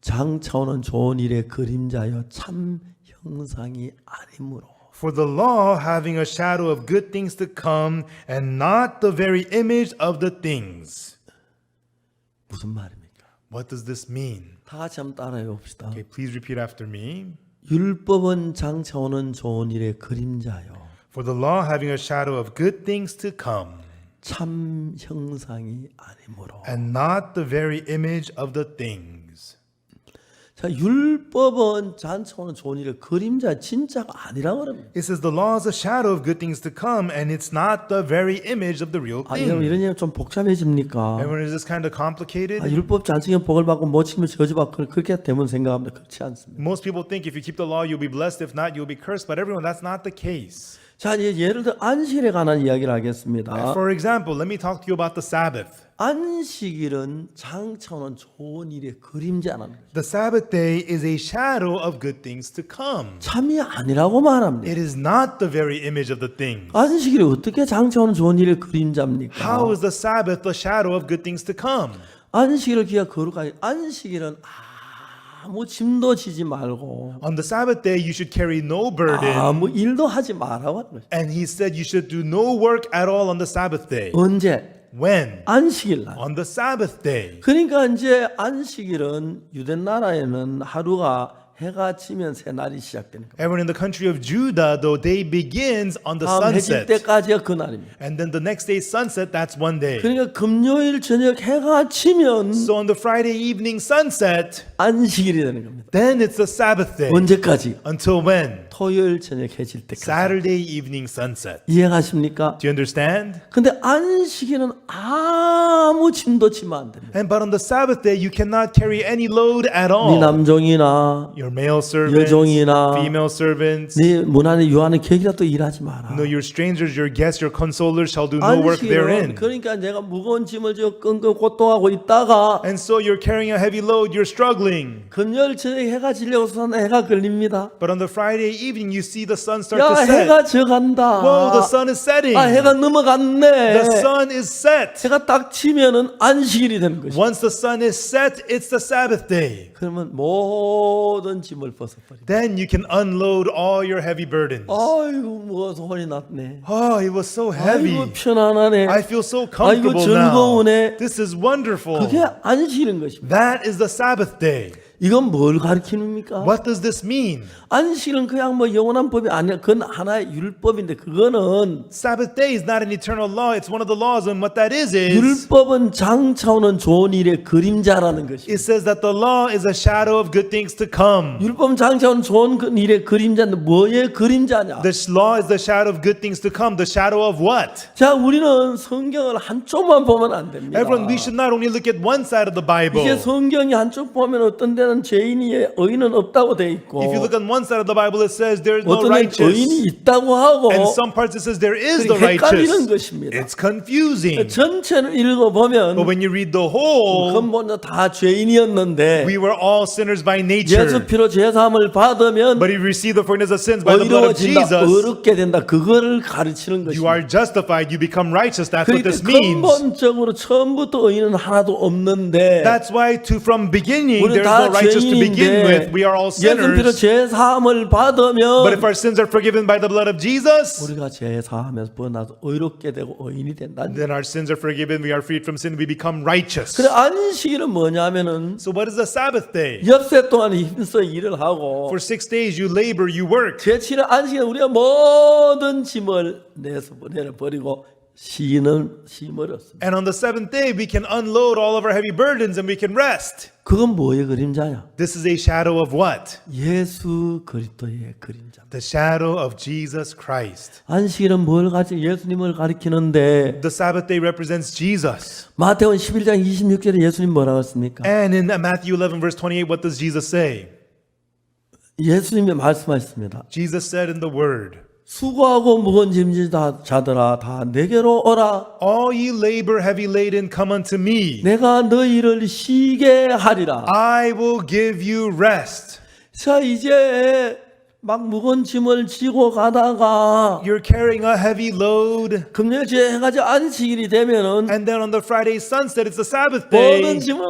장차오는 좋은 일의 그림자여 참 형상이 아니므로 For the law having a shadow of good things to come and not the very image of the things. 무슨 말입니까? What does this mean? 다 같이 한번 따라해 봅시다. Okay, please repeat after me. 율법은 장차오는 좋은 일의 그림자요 For the law having a shadow of good things to come 참 형상이 아니므로. and not the very image of the things. 자 율법은 장차오는 좋은 일의 그림자 진짜가 아니라고 그럽니다. It says the law is a shadow of good things to come and it's not the very image of the real 아 여러분 thing. 이런 얘기 좀 복잡해집니까? Everyone, is this kind of complicated? 아, 율법 장치면 복을 받고 못 지키면 저주받고 그렇게 되면 생각합니다. 그렇지 않습니다. Most people think if you keep the law, you'll be blessed. If not, you'll be cursed. But everyone, that's not the case. 자 이제 예를 들어 안식일에 관한 이야기를 하겠습니다. For example, let me talk to you about the Sabbath. 안식일은 장차오는 좋은 일의 그림자라는 거죠. The Sabbath day is a shadow of good things to come. 참이 아니라고 말합니다. It is not the very image of the things. 안식일이 어떻게 장차오는 좋은 일의 그림자입니까? How is the Sabbath the shadow of good things to come? 안식일을 기가 거룩하게 안식일은 아무 짐도 지지 말고 On the Sabbath day, you should carry no burden. 아무 일도 하지 말라고 하는 거죠. And he said you should do no work at all on the Sabbath day. 언제? When? 안식일 날. On the Sabbath day. 그러니까 이제 안식일은 유대 나라에는 하루가 해가 지면 새 날이 시작되는 거예요. Everyone in the country of Judah, the day begins on the 다음 해질 sunset. 때까지가 그 날입니다. And then the next day sunset, that's one day. 그러니까 금요일 저녁 해가 지면 So on the Friday evening sunset, 안식일이 되는 겁니다. then it's the Sabbath day. 언제까지? Until when? 토요일 저녁 해질 때까지. Saturday evening sunset. 이해가십니까? Do you understand? 근데 안식일은 아무 짐도 지면 안 됩니다. And but on the Sabbath day, you cannot carry any load at 네 all. 남종이나 Your male servants, 여종이나 female servants, 네 문 안에 유하는 객이라도 일하지 마라. no, your strangers, your guests, your consolers shall do no work 안식일은 therein. 그러니까 내가 무거운 짐을 저 끙끙 고통하고 있다가 And so you're carrying a heavy load, you're struggling. 금요일 저녁 해가 지려고서 해가 걸립니다. But on the Friday evening, you see the sun start 야 to set. 해가 져간다. Whoa, the sun is setting. 아 해가 넘어갔네. The sun is set. 해가 딱 치면은 안식일이 되는 것이. Once the sun is set, it's the Sabbath day. 그러면 모든 짐을 벗어버린다. Then you can unload all your heavy burdens. 아이고 뭐 소리 났네. Oh, it was so heavy. 아이고 편안하네. I feel so 아이고 comfortable now. 즐거우네. This is wonderful. 그게 안식일인 것입니다. That is the Sabbath day. 이건 뭘 가르치는입니까? What does this mean? 안식일은 그냥 뭐 영원한 법이 아니야. 그건 하나의 율법인데 그거는 Sabbath day is not an eternal law. It's one of the laws, and what that is 율법은 장차오는 좋은 일의 그림자라는 것이. it says that the law is a shadow of good things to come. 율법은 장차오는 좋은 일의 그림자인데 뭐의 그림자냐? This law is the shadow of good things to come. The shadow of what? 자, 우리는 성경을 한쪽만 보면 안 됩니다. Everyone, we should not only look at one side of the Bible. 이제 성경이 한쪽 보면 어떤 데는 죄인이 의인은 없다고 돼 있고 If you look on one side of the Bible, it says there is no 어떤 데는 righteous. 의인이 있다고 하고 And some parts it says there is the 헷갈리는 righteous. 것입니다. It's confusing. 전체를 읽어보면 But when you read the whole, 근본 다 죄인이었는데 we were all sinners by nature. 예수 피로 죄사함을 받으면 But if you receive the forgiveness of sins by the blood of 의로워진다, Jesus, 의롭게 된다. 그거를 가르치는 you 것입니다. are justified, you become righteous. That's what 그러니까 this means. 근본적으로 처음부터 의인은 하나도 없는데 That's why from beginning 우리 there's 다 no righteous to begin with. 죄인인데 We are all 예수 피로 sinners. 죄 사함을 But 받으면 if our sins are forgiven by the blood of Jesus, 우리가 죄 사하면서 번나서 의롭게 되고 의인이 된다. then our sins are forgiven. We are freed from sin. We become righteous. 그래 안식일은 뭐냐면은 So what is the Sabbath day? 엿새 동안 힘써 일을 하고 For 6 days you labor, you work. 제7일 안식일은 우리가 모든 짐을 내려버리고 쉼을 얻습니다. And on the 7th day we can unload all of our heavy burdens and we can rest. 그건 뭐의 그림자냐? This is a shadow of what? 예수 그리스도의 그림자. The shadow of Jesus Christ. 안식일은 뭘 가리키 예수님을 가리키는데 The Sabbath day represents Jesus. 마태복음 11장 26절에 예수님 뭐라고 했습니까? And in Matthew 11 verse 28, what does Jesus say? 예수님이 말씀하셨습니다. Jesus said in the word, 수고하고 무거운 짐진 자들아 다 내게로 오라. all ye labor heavy laden, come unto me. 내가 너희를 쉬게 하리라. I will give you rest. 자 이제 막 무거운 짐을 지고 가다가 You're carrying a heavy load. 금요일째 해가지고 안식일이 되면은 And then on the Friday sunset, it's the Sabbath 모든 day. 짐은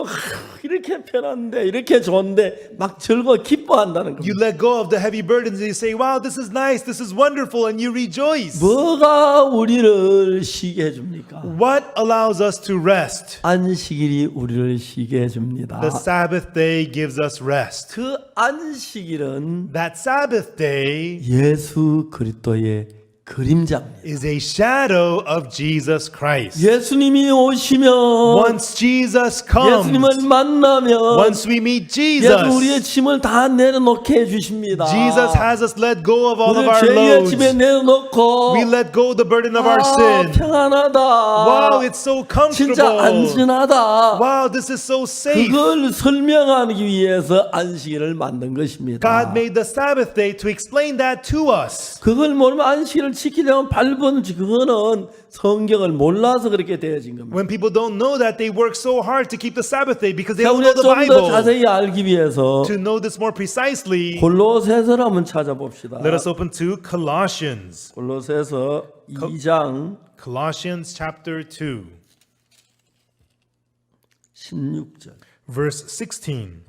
이렇게 편한데 이렇게 좋은데 막 즐거워 기뻐한다는 You 겁니다. let go of the heavy burdens and you say, wow, this is nice, this is wonderful, and you rejoice. 뭐가 우리를 쉬게 해줍니까? What allows us to rest? 안식일이 우리를 쉬게 해줍니다. The Sabbath day gives us rest. 그 안식일은 That Sabbath day 예수 그리스도의 그림자입니다. is a shadow of Jesus Christ. 예수님이 오시면 Once Jesus comes, 예수님을 만나면 once we meet 예수 우리의 Jesus, 짐을 다 내려놓게 해주십니다. Jesus has us let go of all of 우리를 our 죄의 loads. 짐에 내려놓고 We let go of the burden of our 아, sin. 평안하다. Wow, it's so 진짜 comfortable. 안전하다. Wow, this is so safe. 그걸 설명하기 위해서 안식일을 만든 것입니다. God made the Sabbath day to explain that to us. 그걸 모르면 안식일을 지키려면 발버둥치 그거는 성경을 몰라서 그렇게 되어진 겁니다. When people don't know that, they work so hard to keep the Sabbath day because they 자, don't know 우리가 the 좀 더 Bible. 자세히 알기 위해서 To know this more precisely, 골로새서를 한번 찾아봅시다. let us open to Colossians. 골로새서 2장 Colossians chapter 2, 16절. verse 16.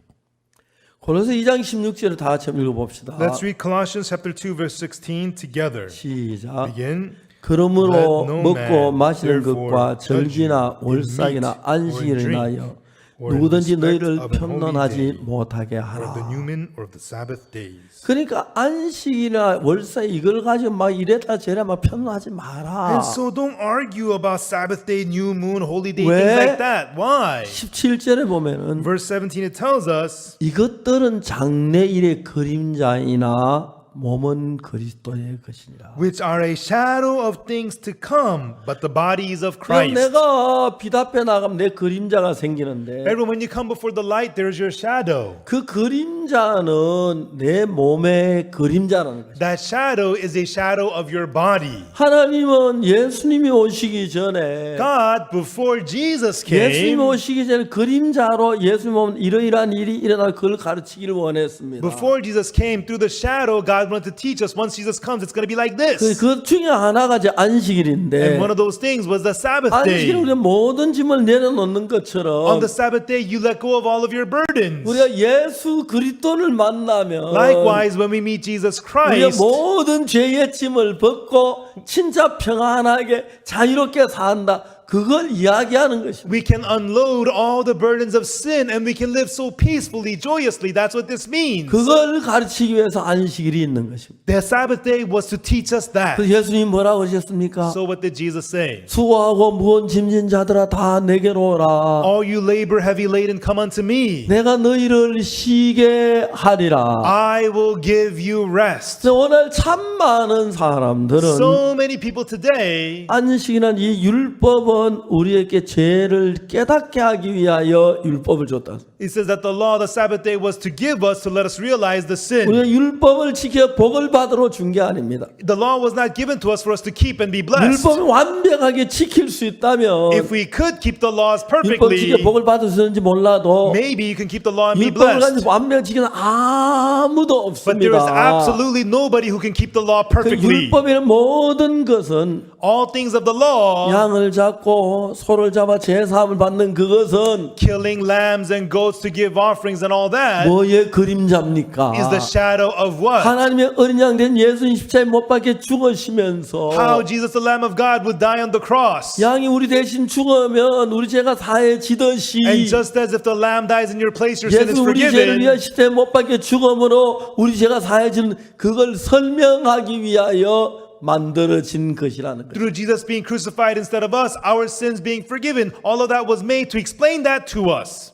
골로새 2장 16절을 다 같이 한번 읽어봅시다. Let's read Colossians chapter 2, verse 16 together. 시작. Begin. 그러므로 Let no 먹고 man 마시는 therefore 것과 judge you 절기나 in 월삭이나 meat or in 안식일을 drink, 인하여 or in 누구든지 respect 너희를 of an holy 편론하지 day, 못하게 or of the 하라. new moon, or of the Sabbath days. 그러니까 안식이나 월삭 이걸 가지고 막 이랬다 저랬다 막 편론하지 And 마라. so don't argue about Sabbath day, new moon, holy day, 왜? things like that. Why? 17절에 보면은 Verse 17, it tells us, 이것들은 장래일의 그림자이나 몸은 그리스도의 것이니라. which are a shadow of things to come, but the body is of 그럼 Christ. 내가 빛 앞에 나가면 내 그림자가 생기는데 Everyone, when you come before the light, there's your shadow. 그 그림자는 내 몸의 그림자라는 것이다. That shadow is a shadow of your body. 하나님은 예수님이 오시기 전에 God, before Jesus 예수님 came, 오시기 전에 그림자로 예수님은 이러이러한 일이 일어날 그걸 가르치기를 원했습니다. before Jesus came, through the shadow, God wanted to teach us once Jesus comes, it's going to be like this. 그 중에 하나가 이제 안식일인데 And one of those things was the Sabbath 안식일 day. 우리가 모든 짐을 내려놓는 On 것처럼 the Sabbath day, you let go of all of your burdens. 우리가 예수 그리스도를 만나면 Likewise, when we meet Jesus 우리가 Christ, 모든 죄의 짐을 벗고 진짜 평안하게 자유롭게 산다. 그걸 이야기하는 것입니다. we can unload all the burdens of sin and we can live so peacefully, joyously. That's what this means. 그걸 가르치기 위해서 안식일이 있는 것입니다. The Sabbath day was to teach us that. 그래서 예수님 뭐라고 하셨습니까? So what did Jesus say? 수고하고 무거운 짐진 자들아 다 내게로 오라. All you labor heavy laden, come unto me. 내가 너희를 쉬게 하리라. I will give you rest. 오늘 참 많은 사람들은 So many people today, 안식이란 이 율법은 우리에게 죄를 깨닫게 하기 위하여 율법을 줬다. it says that the law of the Sabbath day was to give us, to let us realize the sin. 우리가 율법을 지켜 복을 받으러 준 게 아닙니다. The law was not given to us for us to keep and be blessed. 율법을 완벽하게 지킬 수 있다면 If we could keep the laws 율법 perfectly, 지켜 복을 받을 수 있는지 몰라도 maybe you can keep the law and be 율법을 blessed. 가지고 완벽히 지키는 아무도 But there is 없습니다. absolutely nobody who can keep the law 그 perfectly. 율법의 모든 것은 All things of the law 양을 잡고 잡고 소를 잡아 제사함을 받는 그것은 killing lambs and goats to give offerings and all that 뭐의 그림자입니까? is the shadow of what? 하나님의 어린 양 된 예수님 십자가에 못 박혀 죽으시면서 How Jesus the Lamb of God would die on the cross. 양이 우리 대신 죽으면 우리 죄가 사해지듯이 And just as if the lamb dies in your place, your sin is 예수 우리 죄를 위하여 forgiven. 십자가에 못 박혀 죽음으로 우리 죄가 사해지는 그걸 설명하기 위하여 만들어진 것이라는 거예요. Through Jesus being crucified instead of us, our sins being forgiven, all of that was made to explain that to us.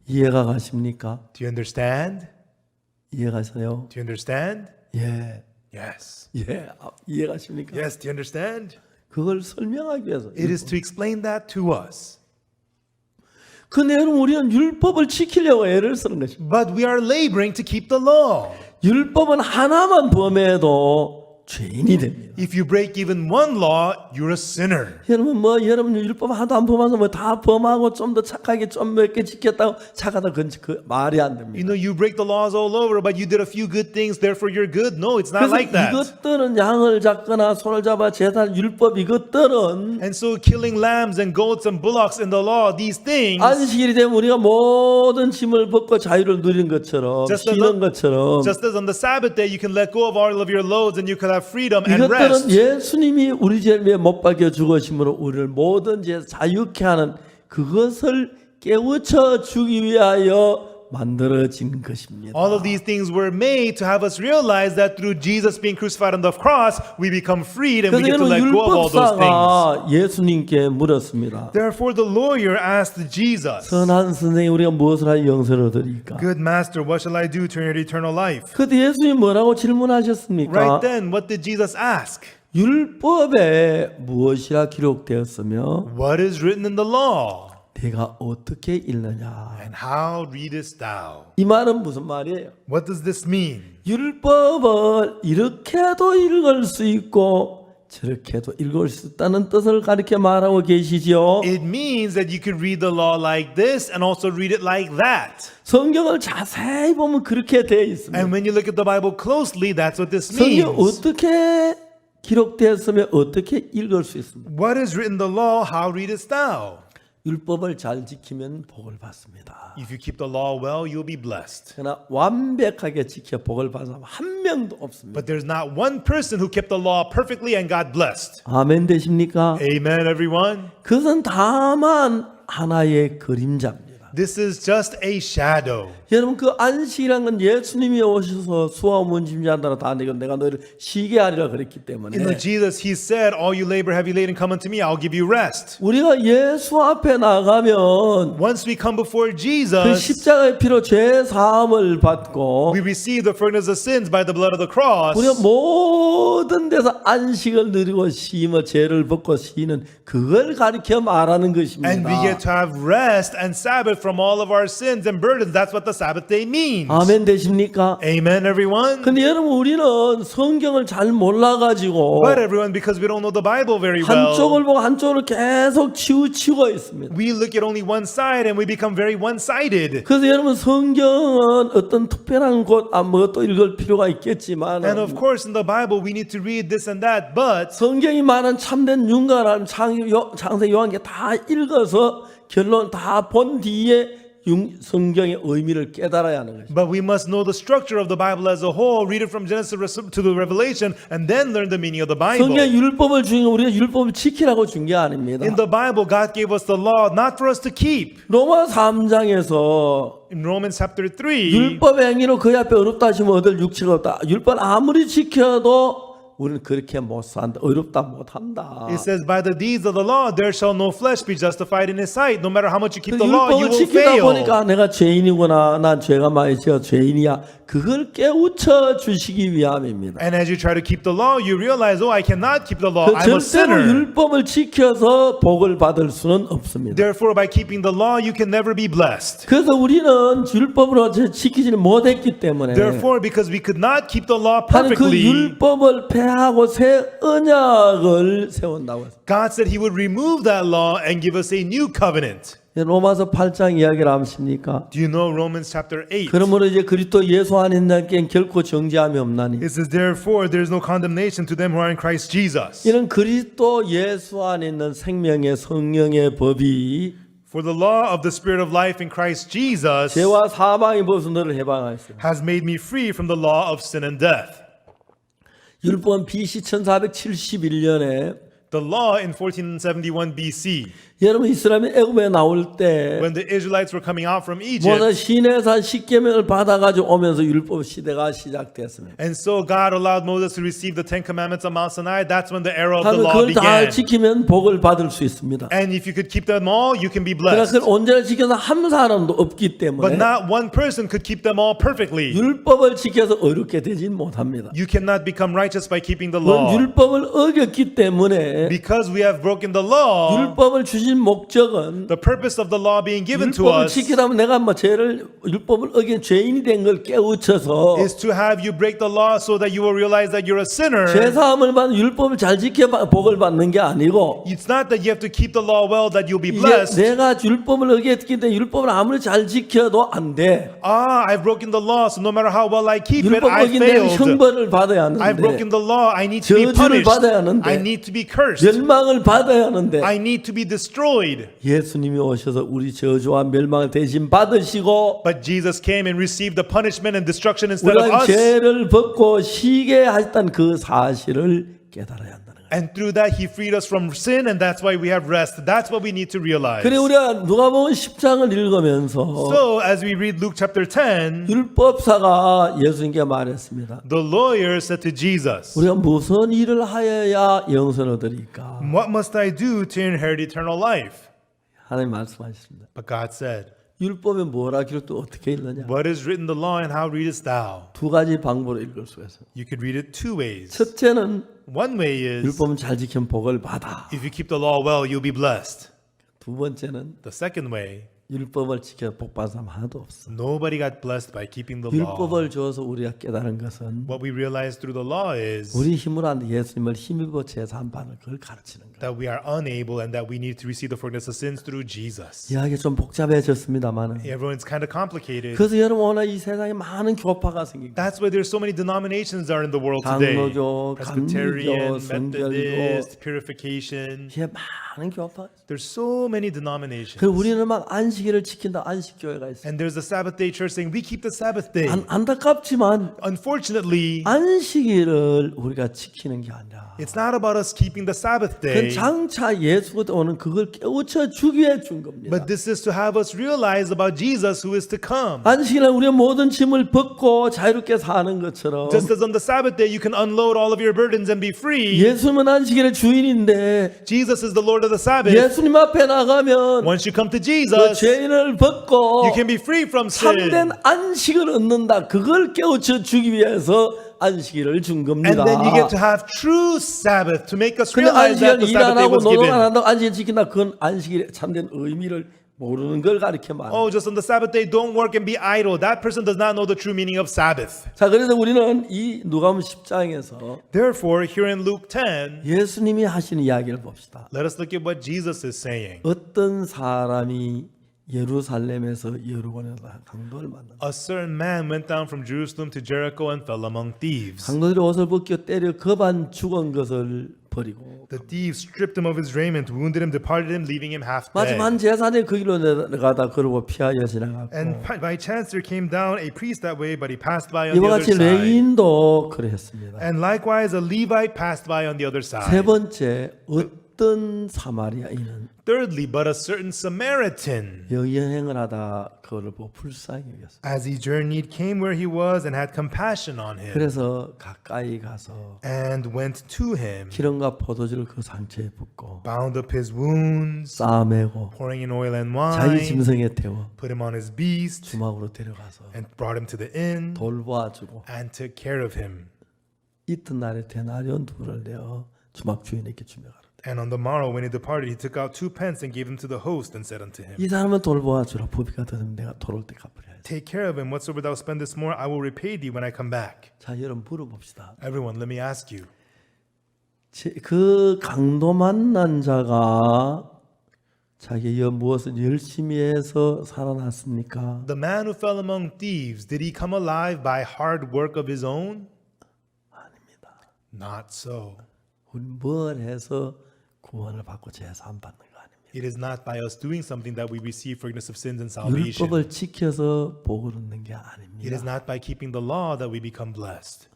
이해가 가십니까? Do you understand? 이해가세요? Do you understand? 예, Yes. 예, 이해가십니까? Yes, do you understand? 그걸 설명하기 위해서. It is to explain that to us. 근데 여러분 우리는 율법을 지키려고 애를 쓰는 것입니다. But we are laboring to keep the law. 율법은 하나만 범해도 죄인이 됩니다. If you break even one law, you're a sinner. 여러분 율법 하나도 안 범하서 뭐 다 범하고 좀 더 착하게 좀 몇 개 지켰다고 착하다 그 말이 안 됩니다. You know, you break the laws all over, but you did a few good things, therefore you're good. No, it's not 그래서 like that. 이것들은 양을 잡거나 손을 잡아 제단 율법 이것들은 And so killing lambs and goats and bullocks in the law, these things, 안식일이 되면 우리가 모든 짐을 벗고 자유를 누리는 것처럼 쉬는 것처럼 just as on the Sabbath day you can let go of all of your loads and you can have freedom and 이것들은 rest. 예수님이 우리 죄를 위해 못 박혀 죽으심으로 우리를 모든 죄에서 자유케 하는 그것을 깨우쳐 주기 위하여 만들어진 것입니다. All of these things were made to have us realize that through Jesus being crucified on the cross, we become freed and we 그래서 get to let go of all those things. 율법사가 예수님께 물었습니다. Therefore the lawyer asked Jesus, 선한 선생님 우리가 무엇을 하여 영생을 얻으리까? Good master, what shall I do to inherit eternal life? 그때 예수님이 뭐라고 질문하셨습니까? Right then, what did Jesus ask? 율법에 무엇이라 기록되었으며 What is written in the law? 내가 어떻게 읽느냐? And how readest thou? 이 말은 무슨 말이에요? What does this mean? 율법을 이렇게도 읽을 수 있고 저렇게도 읽을 수 있다는 뜻을 가르쳐 말하고 계시죠. It means that you could read the law like this and also read it like that. 성경을 자세히 보면 그렇게 되어 있습니다. And when you look at the Bible closely, that's what this 성경 means. 어떻게 기록되었으면 어떻게 읽을 수 있습니다. What is written in the law, how readest thou? 율법을 잘 지키면 복을 받습니다. If you keep the law well, you'll be blessed. 그러나 완벽하게 지켜 복을 받은 사람 한 명도 없습니다. But there's not one person who kept the law perfectly and got blessed. 아멘 되십니까? Amen, everyone. 그것은 다만 하나의 그림자입니다. This is just a shadow. 여러분 그 안식이란 건 예수님이 오셔서 수와 문짐자들아 다 내가 너희를 쉬게 하리라 그랬기 때문에 You know, Jesus, he said, all you labor heavy laden, come unto me, I'll give you rest. 우리가 예수 앞에 나가면 Once we come before 그 Jesus, 십자가의 피로 죄 사함을 받고 we receive the forgiveness of sins by the blood of the cross. 우리가 모든 데서 안식을 누리고 쉬며 죄를 벗고 쉬는 그걸 가리켜 말하는 것입니다. And we get to have rest and Sabbath from all of our sins and burdens. That's what the Sabbath day means. 아멘 되십니까? Amen, everyone. 근데 여러분 우리는 성경을 잘 몰라가지고 But everyone, because we don't know the Bible very 한쪽을 well, 보고 한쪽으로 계속 치우치고 있습니다. we look at only one side and we become very one-sided. 그래서 여러분 성경은 어떤 특별한 곳 아무것도 읽을 필요가 있겠지만 And of course, in the Bible, we need to read this and that, but 성경이 말한 참된 윤가라는 창세 요한계 다 읽어서 결론 다 본 뒤에 성경의 의미를 깨달아야 하는 것입니다. we must know the structure of the Bible as a whole, read it from Genesis to the Revelation, and then learn the meaning of the Bible. 성경 율법을 주인 우리가 율법을 지키라고 준 게 아닙니다. In the Bible, God gave us the law not for us to keep. 로마 3장에서 In Romans chapter 3, 율법 행위로 그의 앞에 어렵다 하시면 얻을 육체가 없다. 율법 아무리 지켜도 우리는 그렇게 못 산다. 어렵다 못한다. it says, by the deeds of the law, there shall no flesh be justified in his sight. No matter how much you keep the 그 law, 율법을 you will 지키다 fail. 보니까 내가 죄인이구나. 난 죄가 많이 지어 죄인이야. 그걸 깨우쳐 주시기 위함입니다. And as you try to keep the law, you realize, oh, I cannot keep the law. 그 I'm 절대로 a sinner. 율법을 지켜서 복을 받을 수는 없습니다. Therefore, by keeping the law, you can never be blessed. 그래서 우리는 율법으로 지키지를 못했기 때문에 Therefore, because we could not keep the law 하는 그 perfectly, 율법을 폐하고 새 언약을 세운다고 했어요. God said He would remove that law and give us a new covenant. 로마서 8장 이야기를 아십니까? Do you know Romans chapter 8? 그러므로 이제 그리스도 예수 안에 있는 자에겐 결코 정죄함이 없나니 It says, therefore, there is no condemnation to them who are in Christ Jesus. 이는 그리스도 예수 안에 있는 생명의 성령의 법이 For the law of the Spirit of life in Christ Jesus 죄와 사망의 법에서 너를 해방하였어요. has made me free from the law of sin and death. 율법은 BC 1471년에 The law in 1471 BC, 여러분 이스라엘이 애굽에 나올 때 when the Israelites were coming out from 모세 Egypt, 시내산 십계명을 받아가지고 오면서 율법 시대가 시작됐습니다. and so God allowed Moses to receive the Ten Commandments on Mount Sinai, that's when the era of the 하면 law 그걸 다 began. 지키면 복을 받을 수 있습니다. And if you could keep them all, you can be 그러나 blessed. 그걸 온전히 지켜서 한 사람도 없기 But 때문에 not one person could keep them all perfectly. 율법을 지켜서 어렵게 되진 못합니다. You cannot become righteous by keeping the 그건 law. 율법을 어겼기 때문에 Because we have broken the law, 율법을 주신 목적은 the purpose of the law being given to 율법을 us 지키라면 내가 뭐 죄를 율법을 어긴 죄인이 된 걸 깨우쳐서 is to have you break the law so that you will realize that you're a sinner. 죄 사함을 받는 율법을 잘 지켜 복을 받는 게 아니고 It's not that you have to keep the law well that you'll be 이제 blessed. 내가 율법을 어겼기 때문에 율법을 아무리 잘 지켜도 안 돼. I've broken the law, so no matter how well I keep it, 율법 I 어긴 데는 failed. 형벌을 받아야 I've broken 하는데 the law, I need to be 저주를 punished. 받아야 하는데 I need to be cursed. 멸망을 받아야 하는데 I need to be destroyed. 예수님이 오셔서 우리 저주와 멸망을 대신 받으시고 But Jesus came and received the punishment and destruction instead of 우리가 us. 죄를 벗고 쉬게 하셨다는 그 사실을 깨달아야 한다는 거예요. And through that, He freed us from sin, and that's why we have rest. That's what we need to realize. 그래 우리가 누가복음 10장을 읽으면서 So, as we read Luke chapter 10, 율법사가 예수님께 말했습니다. the lawyer said to Jesus, 우리가 무슨 일을 하여야 영생을 얻으리까? what must I do to inherit eternal life? 하나님 말씀하셨습니다. But God said, 율법에 뭐라 기록도 어떻게 읽느냐? what is written in the law and how readest thou? 두 가지 방법으로 읽을 수가 있어요. You could read it two ways. 첫째는 One way is, 율법은 잘 지키면 복을 받아. if you keep the law well, you'll be blessed. 두 번째는 The second way, 율법을 지켜 복 받은 사람 하나도 없어. nobody got blessed by keeping the law. 율법을 주어서 우리가 깨달은 것은 What we realize through the law is 우리 힘으로 안 돼. 예수님을 힘입어 제사 받는 그걸 가르치는 거예요. that we are unable and that we need to receive the forgiveness of sins through Jesus. 이야기 좀 복잡해졌습니다만. Everyone's kind of complicated. 그래서 여러분 오늘 이 세상에 많은 교파가 생기고 That's why there's so many denominations are in the world today. 장로교, Presbyterian, 감리교, 성결교. Methodist, Purification. 이게 많은 교파. There's so many denominations. 그리고 우리는 막 안식일을 지킨다 안식교회가 있어요. And there's a Sabbath day church saying we keep the Sabbath day. 안타깝지만 Unfortunately, 안식일을 우리가 지키는 게 아니라 it's not about us keeping the Sabbath 그 day, 장차 예수가 오는 그걸 깨우쳐 주기 위해 준 겁니다. but this is to have us realize about Jesus who is to come. 안식일은 우리의 모든 짐을 벗고 자유롭게 사는 것처럼 Just as on the Sabbath day you can unload all of your burdens and be free, 예수님은 안식일의 주인인데 Jesus is the Lord of the Sabbath. 예수님 앞에 나가면 Once you come to 그 Jesus, 죄인을 벗고 you can be free from sin. 참된 안식을 얻는다. 그걸 깨우쳐 주기 위해서 안식일을 준 And 겁니다. then you get to have true Sabbath to make us 근데 realize that 안식일 the 일 안 Sabbath day 하고 was 노동 안 given. 한다고 안식일 지킨다. 그건 안식일의 참된 의미를 모르는 걸 가르쳐 말합니다. Oh, just on the Sabbath day, don't work and be idle. That person does not know the true meaning of Sabbath. 자, 그래서 우리는 이 누가복음 10장에서 Therefore, here in Luke 10, 예수님이 하시는 이야기를 봅시다. let us look at what Jesus is saying. 어떤 사람이 예루살렘에서 여리고에서 강도를 만났다. A certain man went down from Jerusalem to Jericho and fell among thieves. 강도들이 옷을 벗겨 때려 겁안 죽은 것을 버리고 The thieves stripped him of his raiment, wounded him, departed him, leaving him half 마침 dead. 한 제사장이 그 길로 내려가다 그러고 피하여 지나갔고 And by chance there came down a priest that way, but he passed by on 이와 the other 같이 side. 레위인도 그러했습니다. And likewise a Levite passed by on the other 세 side. 번째 어떤 사마리아인은 Thirdly, but a certain Samaritan, 여행을 하다 그를 보고 불쌍히 여겼어요. as he journeyed, came where he was and had compassion on him, 그래서 가까이 가서 and went to him, 기름과 포도주를 그 상처에 붓고 bound up his wounds, 싸매고 pouring in oil and 자기 wine, 짐승에 태워 put him on his beast, 주막으로 데려가서 and brought him to the inn, 돌보아주고 and took care of him. 이튿날에 데나리온 둘을 내어 주막 주인에게 주며 가라. And on the morrow, when he departed, he took out 2 pence and gave them to the host, and said unto him, 이 사람은 돌보아주라. 법이가 되면 내가 돌올 때 갚으려 하지. take care of him. Whatsoever thou spend this more, I will repay thee when I come back. 자, 여러분 물어봅시다. Everyone, let me ask you. 그 강도 만난 자가 자기의 무엇을 열심히 해서 살아났습니까? The man who fell among thieves, did he come alive by hard work of his own? 아닙니다. Not so. 우리 뭘 해서 구원을 받고 제사함 받는 거 아닙니다. It is not by us doing something that we receive forgiveness of sins and salvation. 율법을 지켜서 복을 얻는 게 It is 아닙니다. not by keeping the law that we become blessed.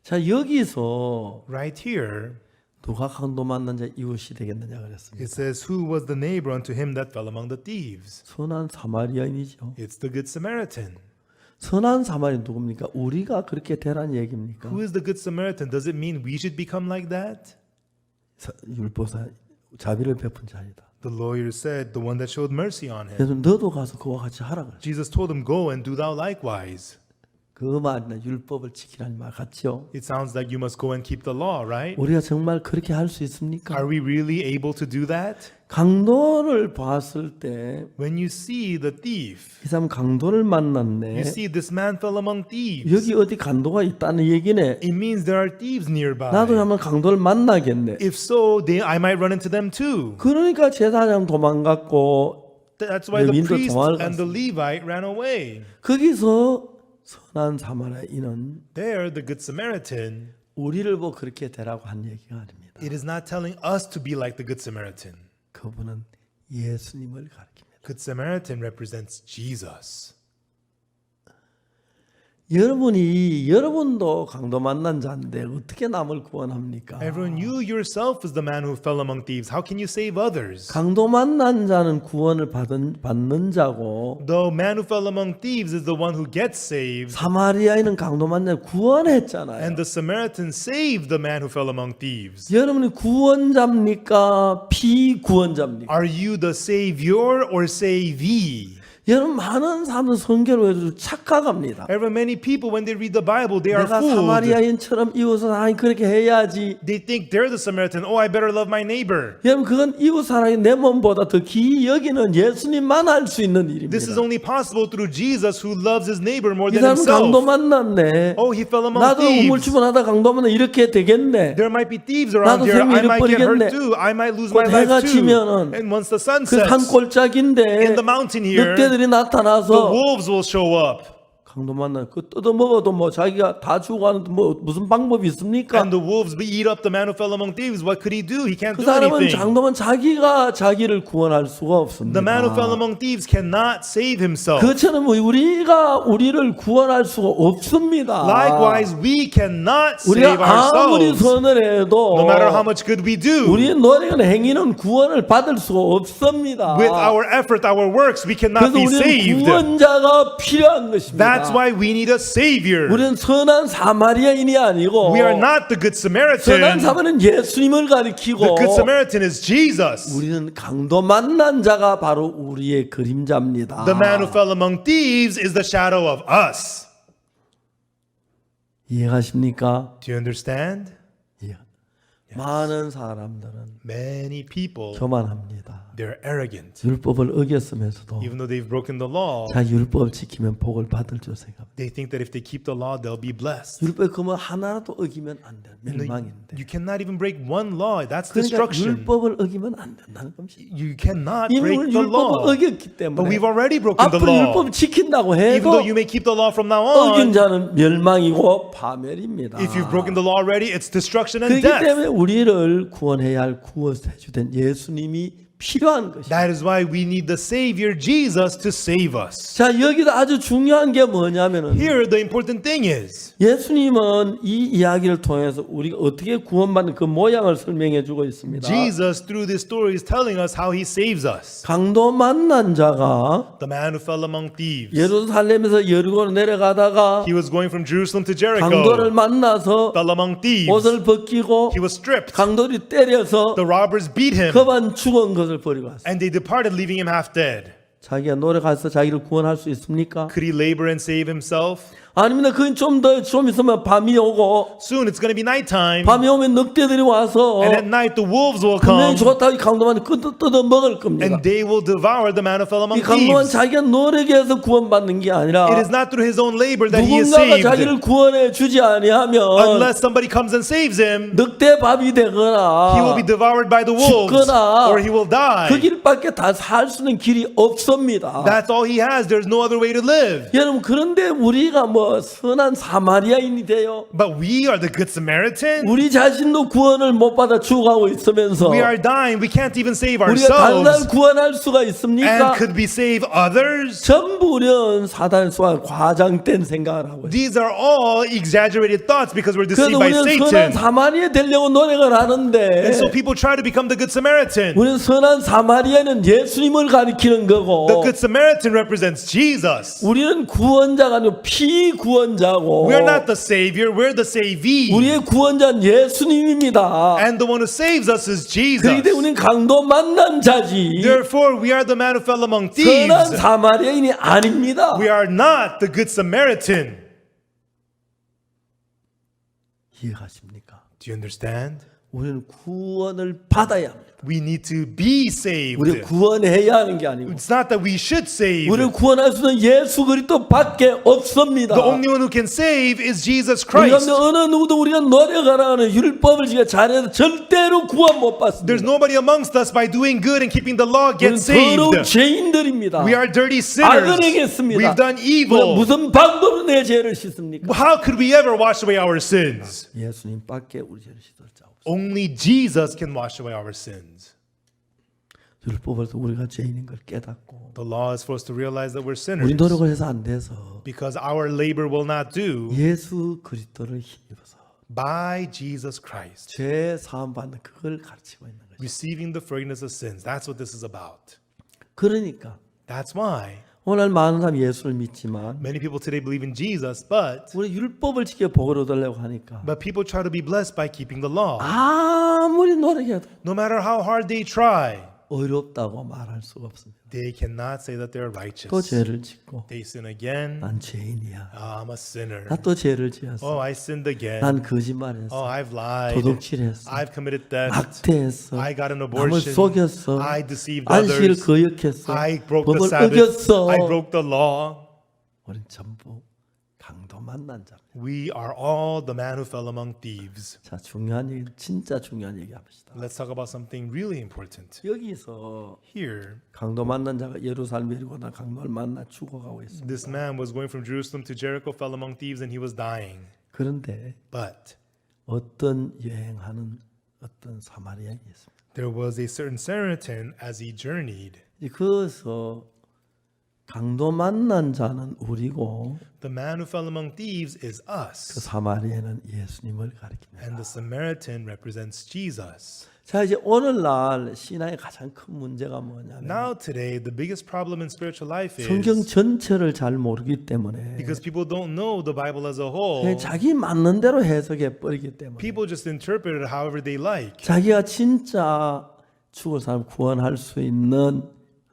자, 여기서 Right here, 누가 강도 만난 자 이웃이 되겠느냐 그랬습니다. it says, who was the neighbor unto him that fell among the thieves? 선한 사마리아인이죠. It's the good Samaritan. 선한 사마리아인 누굽니까? 우리가 그렇게 되란 얘기입니까? Who is the good Samaritan? Does it mean we should become like that? 율법사 자비를 베푼 자이다. The lawyer said, the one that showed mercy on him. 그래서 너도 가서 그와 같이 하라 그랬어요. Jesus told him, go and do thou likewise. 그 말이나 율법을 지키라는 말 같죠? It sounds like you must go and keep the law, right? 우리가 정말 그렇게 할 수 있습니까? Are we really able to do that? 강도를 봤을 때 이 When you see the thief, 사람 강도를 만났네. you see this man fell among thieves. 여기 어디 강도가 있다는 얘기네. It means there are thieves nearby. 나도 한번 강도를 만나겠네. If so, I might run into them too. 그러니까 제사장 도망갔고 That's why the 레위인도 priest 도망을 and the 갔어. Levite ran away. 거기서 선한 사마리아인은 There, the good Samaritan, 우리를 보고 그렇게 되라고 한 얘기가 아닙니다. it is not telling us to be like the good Samaritan. 그분은 예수님을 가리킵니다. Good Samaritan represents Jesus. 여러분도 강도 만난 자인데 어떻게 남을 구원합니까? Everyone, you yourself is the man who fell among thieves. How can you save others? 강도 만난 자는 구원을 받는 자고 The man who fell among thieves is the one who gets saved. 사마리아인은 강도 만난 자를 구원했잖아요. And the Samaritan saved the man who fell among thieves. 여러분이 구원자입니까? 비구원자입니까? Are you the savior or savee? 여러분 많은 사람들 성경을 외우고 착각합니다. Everyone, many people when they read the Bible, they are 내가 fooled. 사마리아인처럼 이웃을 사랑하니 그렇게 해야지. They think they're the Samaritan. Oh, I better love my neighbor. 여러분 그건 이웃 사랑이 내 몸보다 더 귀히 여기는 예수님만 할 수 있는 일입니다. This is only possible through Jesus who loves his neighbor more 이 than 사람은 강도 himself. 만났네. Oh, he fell among 나도 thieves. 우물쭈물하다 강도 만나 이렇게 되겠네. There might be thieves around 나도 here. 생명 I might get hurt 잃어버리겠네. too. I might lose 그 my 해가 life too. 지면은 And once the sun 그 산 sets, 골짜기인데 in the mountain here, 늑대들이 the 나타나서 wolves will show up. 강도 만나 그 뜯어 먹어도 뭐 자기가 다 죽어가는데 뭐 무슨 방법이 있습니까? And the wolves eat up the man who fell among thieves. What could he do? He can't 그 do 사람은 anything. 장도만 자기가 자기를 구원할 수가 없습니다. The man who fell among thieves cannot save himself. 그처럼 우리가 우리를 구원할 수가 없습니다. Likewise, we cannot 우리가 save 아무리 ourselves. 선을 해도 No matter how much good we do, 우리의 노력은 행위는 구원을 받을 수가 없습니다. with our effort, our works, we cannot 그래서 be 우리는 saved. 구원자가 필요한 것입니다. That's why we need a savior. 우리는 선한 사마리아인이 아니고 We are not the good 선한 Samaritan. 사마리아는 예수님을 가리키고 The good Samaritan is Jesus. 우리는 강도 만난 자가 바로 우리의 그림자입니다. The man who fell among thieves is the shadow of us. 이해가십니까? Do you understand? 예. 많은 사람들은 Many people, 교만합니다. they're arrogant. 율법을 어겼으면서도 Even though they've broken the law, 자 율법을 지키면 복을 받을 줄 생각합니다. they think that if they keep the law, they'll be blessed. 율법 그러면 하나라도 어기면 안 돼. 멸망인데. You cannot even break one law. That's 그러니까 destruction. 율법을 어기면 안 된다는 겁니다. You cannot 이미 break 우리 the 율법을 law. 어겼기 But 때문에 we've already broken the 앞으로 law. 율법을 지킨다고 Even 해도 though you may keep the law from now 어긴 on, 자는 멸망이고 파멸입니다. if you've broken the law already, it's destruction and 그렇기 death. 때문에 우리를 구원해야 할 구원해주된 예수님이 필요한 것입니다. That is why we need the Savior Jesus to save us. 자 여기도 아주 중요한 게 뭐냐면은 Here, the important thing is 예수님은 이 이야기를 통해서 우리가 어떻게 구원받는 그 모양을 설명해 주고 있습니다. Jesus, through this story, is telling us how He saves us. 강도 만난 자가 The man who fell among thieves. 예루살렘에서 여리고로 내려가다가 He was going from Jerusalem to 강도를 Jericho. 만나서 Fell among thieves. 옷을 벗기고 He was stripped. 강도를 때려서 The robbers beat him. 그만 죽은 것을 버리고 왔어요. And they departed, leaving him half dead. 자기가 노력해서 자기를 구원할 수 있습니까? Could he labor and save himself? 아닙니다. 그건 좀 있으면 밤이 오고 Soon it's going to be nighttime. 밤이 오면 늑대들이 와서 And at night the wolves will come. 분명히 좋다 이 강도만 뜯어 먹을 겁니다. And they will devour the man who fell among 이 강도만 thieves. 자기가 노력해서 구원받는 게 아니라 It is not through his own labor that he is 누군가가 saved. 자기를 구원해 주지 아니하면 Unless somebody comes and saves him, 늑대 밥이 되거나 he will be devoured by the wolves, 죽거나 or he will die. 그 길밖에 다 살 수 있는 길이 없습니다. That's all he has. There's no other way to live. 여러분 그런데 우리가 뭐 선한 사마리아인이 돼요. But we are the good Samaritan. 우리 자신도 구원을 못 받아 죽어가고 있으면서 We are dying. We can't even save 우리가 다른 ourselves. 구원할 수가 있습니까? And could we save others? 전부 우리는 사단의 수가 과장된 생각을 하고 있어요. These are all exaggerated thoughts because we're 그래서 deceived by 우리는 선한 Satan. 사마리아 되려고 노력을 하는데 And so people try to become the good Samaritan. 우리는 선한 사마리아는 예수님을 가리키는 거고 The good Samaritan represents Jesus. 우리는 구원자가 아니고 피구원자고 We're not the Savior, we're the savee. 우리의 구원자는 예수님입니다. And the one who saves us is 그렇기 Jesus. 때문에 우리는 강도 만난 자지 Therefore, we are the man who fell among 선한 thieves. 사마리아인이 아닙니다. We are not the good Samaritan. 이해가십니까? Do you understand? 우리는 구원을 받아야 합니다. We need to be saved. 우리 구원해야 하는 게 아니고 It's not that we should save. 우리를 구원할 수 있는 예수 그리스도밖에 없습니다. The only one who can save is Jesus 우리가 Christ. 어느 누구도 우리가 노력하라는 율법을 지가 잘해서 절대로 구원 못 There's 받습니다. nobody amongst us by doing good and keeping the law 우리는 get saved. 더러운 죄인들입니다. We are dirty sinners. 악을 행했습니다. We've done 우리가 evil. 무슨 방법으로 내 죄를 씻습니까? How could we ever wash away our sins? 예수님밖에 우리 죄를 씻을 자 없습니다. Only Jesus can wash away our sins. 율법을 통해 우리가 죄인인 걸 깨닫고 The law is for us to realize that we're 우리 sinners. 노력을 해서 안 돼서 Because our labor will not do, 예수 그리스도를 힘입어서 by Jesus Christ, 죄 사함 받는 그걸 가르치고 있는 거죠. receiving the forgiveness of sins. That's what this is about. 그러니까 That's why 오늘 많은 사람이 예수를 믿지만 many people today believe in Jesus, but 우리 율법을 지켜 복을 얻으려고 하니까 people try to be blessed by keeping the law. 아무리 노력해도 No matter how hard they try, 어렵다고 말할 수가 없습니다. they cannot say that they're righteous. 또 죄를 짓고 They sin again. 난 죄인이야. I'm a sinner. 나 또 죄를 지었어. Oh, I sinned again. 난 거짓말했어. Oh, I've lied. 도둑질했어. I've committed theft. 학대했어. I got an 남을 abortion. 속였어. I deceived 안식을 others. 거역했어. I broke the 법을 Sabbath. 어겼어. I broke the law. 우린 전부 강도 만난 자. We are all the man who fell among thieves. 자, 중요한 얘기, 진짜 중요한 얘기 합시다. Let's talk about something really important. 여기서 Here, 강도 만난 자가 예루살렘에 이르거나 강도를 만나 죽어가고 있습니다. this man was going from Jerusalem to Jericho, fell among thieves, and he was dying. 그런데 But 어떤 여행하는 어떤 사마리아인이 있습니다. there was a certain Samaritan as he journeyed. 거기서 강도 만난 자는 우리고 The man who fell among thieves is 그 us, 사마리아는 예수님을 가리킵니다. and the Samaritan represents Jesus. 자, 이제 오늘날 신앙의 가장 큰 문제가 뭐냐면 Now today, the biggest problem in spiritual life 성경 is 전체를 잘 모르기 때문에 because people don't know the Bible as a whole. 그냥 자기 맞는 대로 해석해 버리기 때문에 People just interpret it however they like. 자기가 진짜 죽을 사람 구원할 수 있는